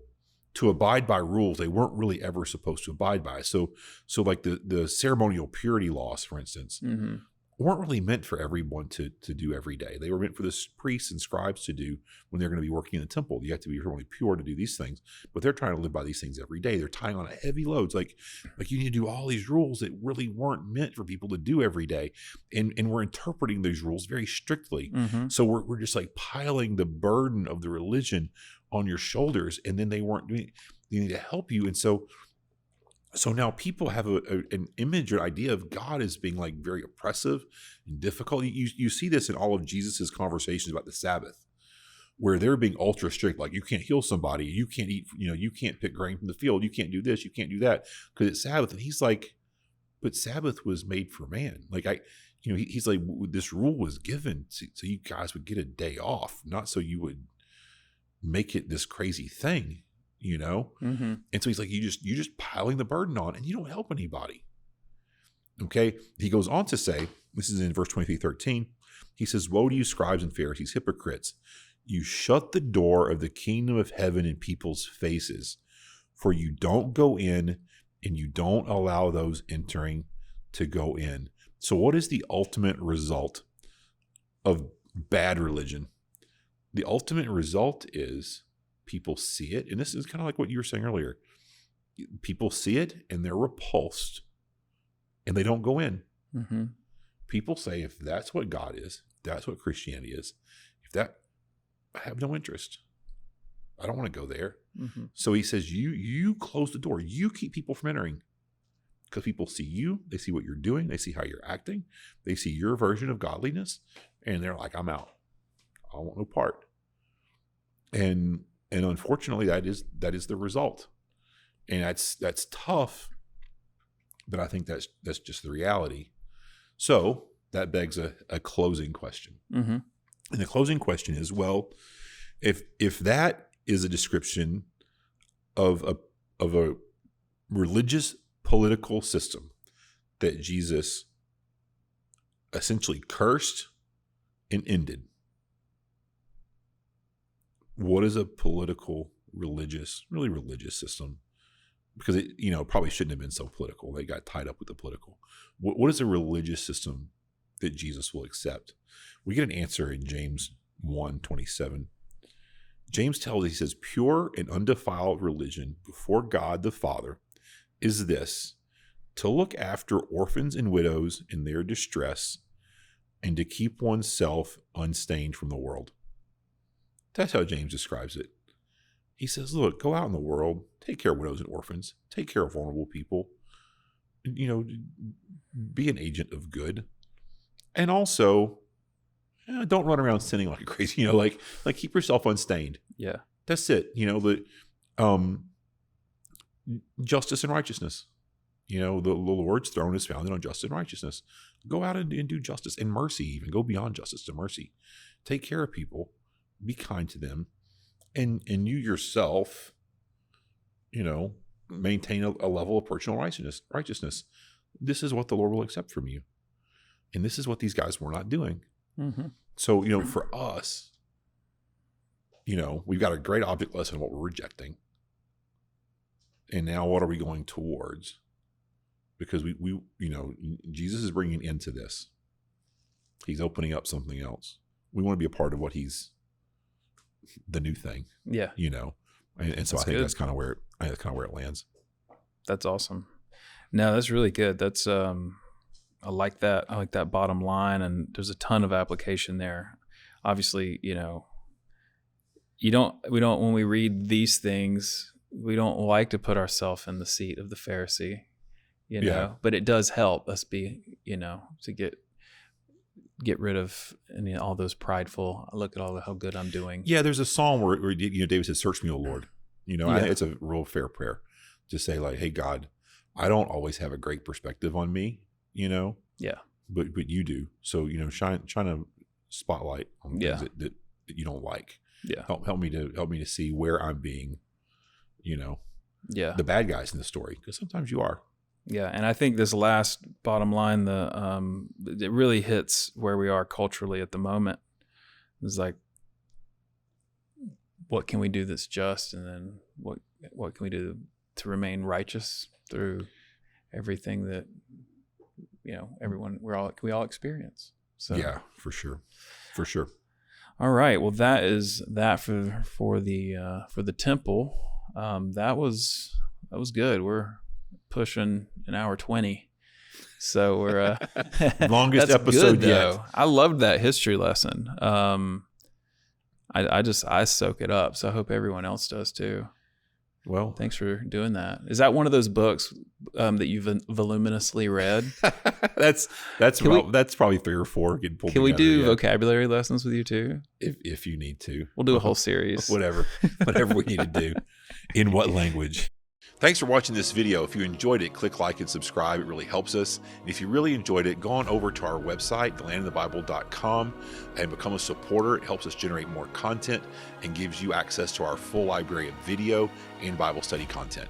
S1: to abide by rules they weren't really ever supposed to abide by. So like the ceremonial purity laws, for instance,
S2: mm-hmm.
S1: weren't really meant for everyone to do every day. They were meant for the priests and scribes to do when they're going to be working in the temple. You have to be really pure to do these things, but they're trying to live by these things every day. They're tying on heavy loads. Like you need to do all these rules that really weren't meant for people to do every day. And we're interpreting these rules very strictly.
S2: Mm-hmm.
S1: So we're just like piling the burden of the religion on your shoulders, and then they weren't doing it. They need to help you. And so now people have an image or idea of God as being like very oppressive and difficult. You see this in all of Jesus's conversations about the Sabbath, where they're being ultra strict. Like, you can't heal somebody, you can't eat, you can't pick grain from the field, you can't do this, you can't do that because it's Sabbath. And he's like, but Sabbath was made for man. Like he's like, this rule was given so you guys would get a day off, not so you would make it this crazy thing.
S2: Mm-hmm.
S1: And so he's like, you're just piling the burden on and you don't help anybody. Okay. He goes on to say, this is in verse 23:13. He says, woe to you, scribes and Pharisees, hypocrites. You shut the door of the kingdom of heaven in people's faces, for you don't go in and you don't allow those entering to go in. So what is the ultimate result of bad religion? The ultimate result is people see it, and this is kind of like what you were saying earlier. People see it, and they're repulsed, and they don't go in.
S2: Mm-hmm.
S1: People say, if that's what God is, that's what Christianity is, I have no interest. I don't want to go there.
S2: Mm-hmm.
S1: So he says, you close the door. You keep people from entering, because people see you. They see what you're doing. They see how you're acting. They see your version of godliness, and they're like, I'm out. I want no part. And unfortunately, that is the result, and that's tough. But I think that's just the reality. So that begs a closing question,
S2: mm-hmm.
S1: and the closing question is: well, if that is a description of a religious political system that Jesus essentially cursed and ended, what is a political, religious system? Because it, probably shouldn't have been so political. They got tied up with the political. What is a religious system that Jesus will accept? We get an answer in James 1:27. James tells us, he says, pure and undefiled religion before God the Father is this, to look after orphans and widows in their distress and to keep oneself unstained from the world. That's how James describes it. He says, look, go out in the world, take care of widows and orphans, take care of vulnerable people, be an agent of good. And also, don't run around sinning like a crazy, like keep yourself unstained.
S2: Yeah.
S1: That's it. Justice and righteousness. The Lord's throne is founded on justice and righteousness. Go out and do justice and mercy, even go beyond justice to mercy. Take care of people, be kind to them, and you yourself, maintain a level of personal righteousness. This is what the Lord will accept from you. And this is what these guys were not doing.
S2: Mm-hmm.
S1: So, for us, we've got a great object lesson of what we're rejecting. And now what are we going towards? Because we Jesus is bringing into this. He's opening up something else. We want to be a part of what the new thing. Yeah. And so I think that's kind of where it lands.
S2: That's awesome. No, that's really good. That's I like that. I like that bottom line, and there's a ton of application there. Obviously, when we read these things, we don't like to put ourselves in the seat of the Pharisee, but it does help us be, to get rid of all those prideful, look at how good I'm doing.
S1: Yeah. There's a psalm where David says, search me, O Lord. I think it's a real fair prayer to say, like, hey, God, I don't always have a great perspective on me,
S2: Yeah.
S1: But you do. So, shine a spotlight on things that you don't like.
S2: Yeah.
S1: Help me to see where I'm being,
S2: the
S1: bad guys in the story, because sometimes you are.
S2: Yeah. And I think this last bottom line, it really hits where we are culturally at the moment. It's like, what can we do that's just? And then what can we do to remain righteous through everything that, everyone, we all experience. So
S1: yeah, for sure.
S2: All right. Well, that is that for the temple. That was good. We're pushing an hour 20. So we're
S1: longest episode yet.
S2: I loved that history lesson. I soak it up. So I hope everyone else does too.
S1: Well,
S2: thanks for doing that. Is that one of those books that you've voluminously read?
S1: that's probably 3 or 4.
S2: Can we do vocabulary lessons with you too?
S1: If you need to,
S2: we'll do a whole series.
S1: Whatever we need to do. In what language? Thanks for watching this video. If you enjoyed it, click like and subscribe. It really helps us. And if you really enjoyed it, go on over to our website, thelandinthebible.com, and become a supporter. It helps us generate more content and gives you access to our full library of video and Bible study content.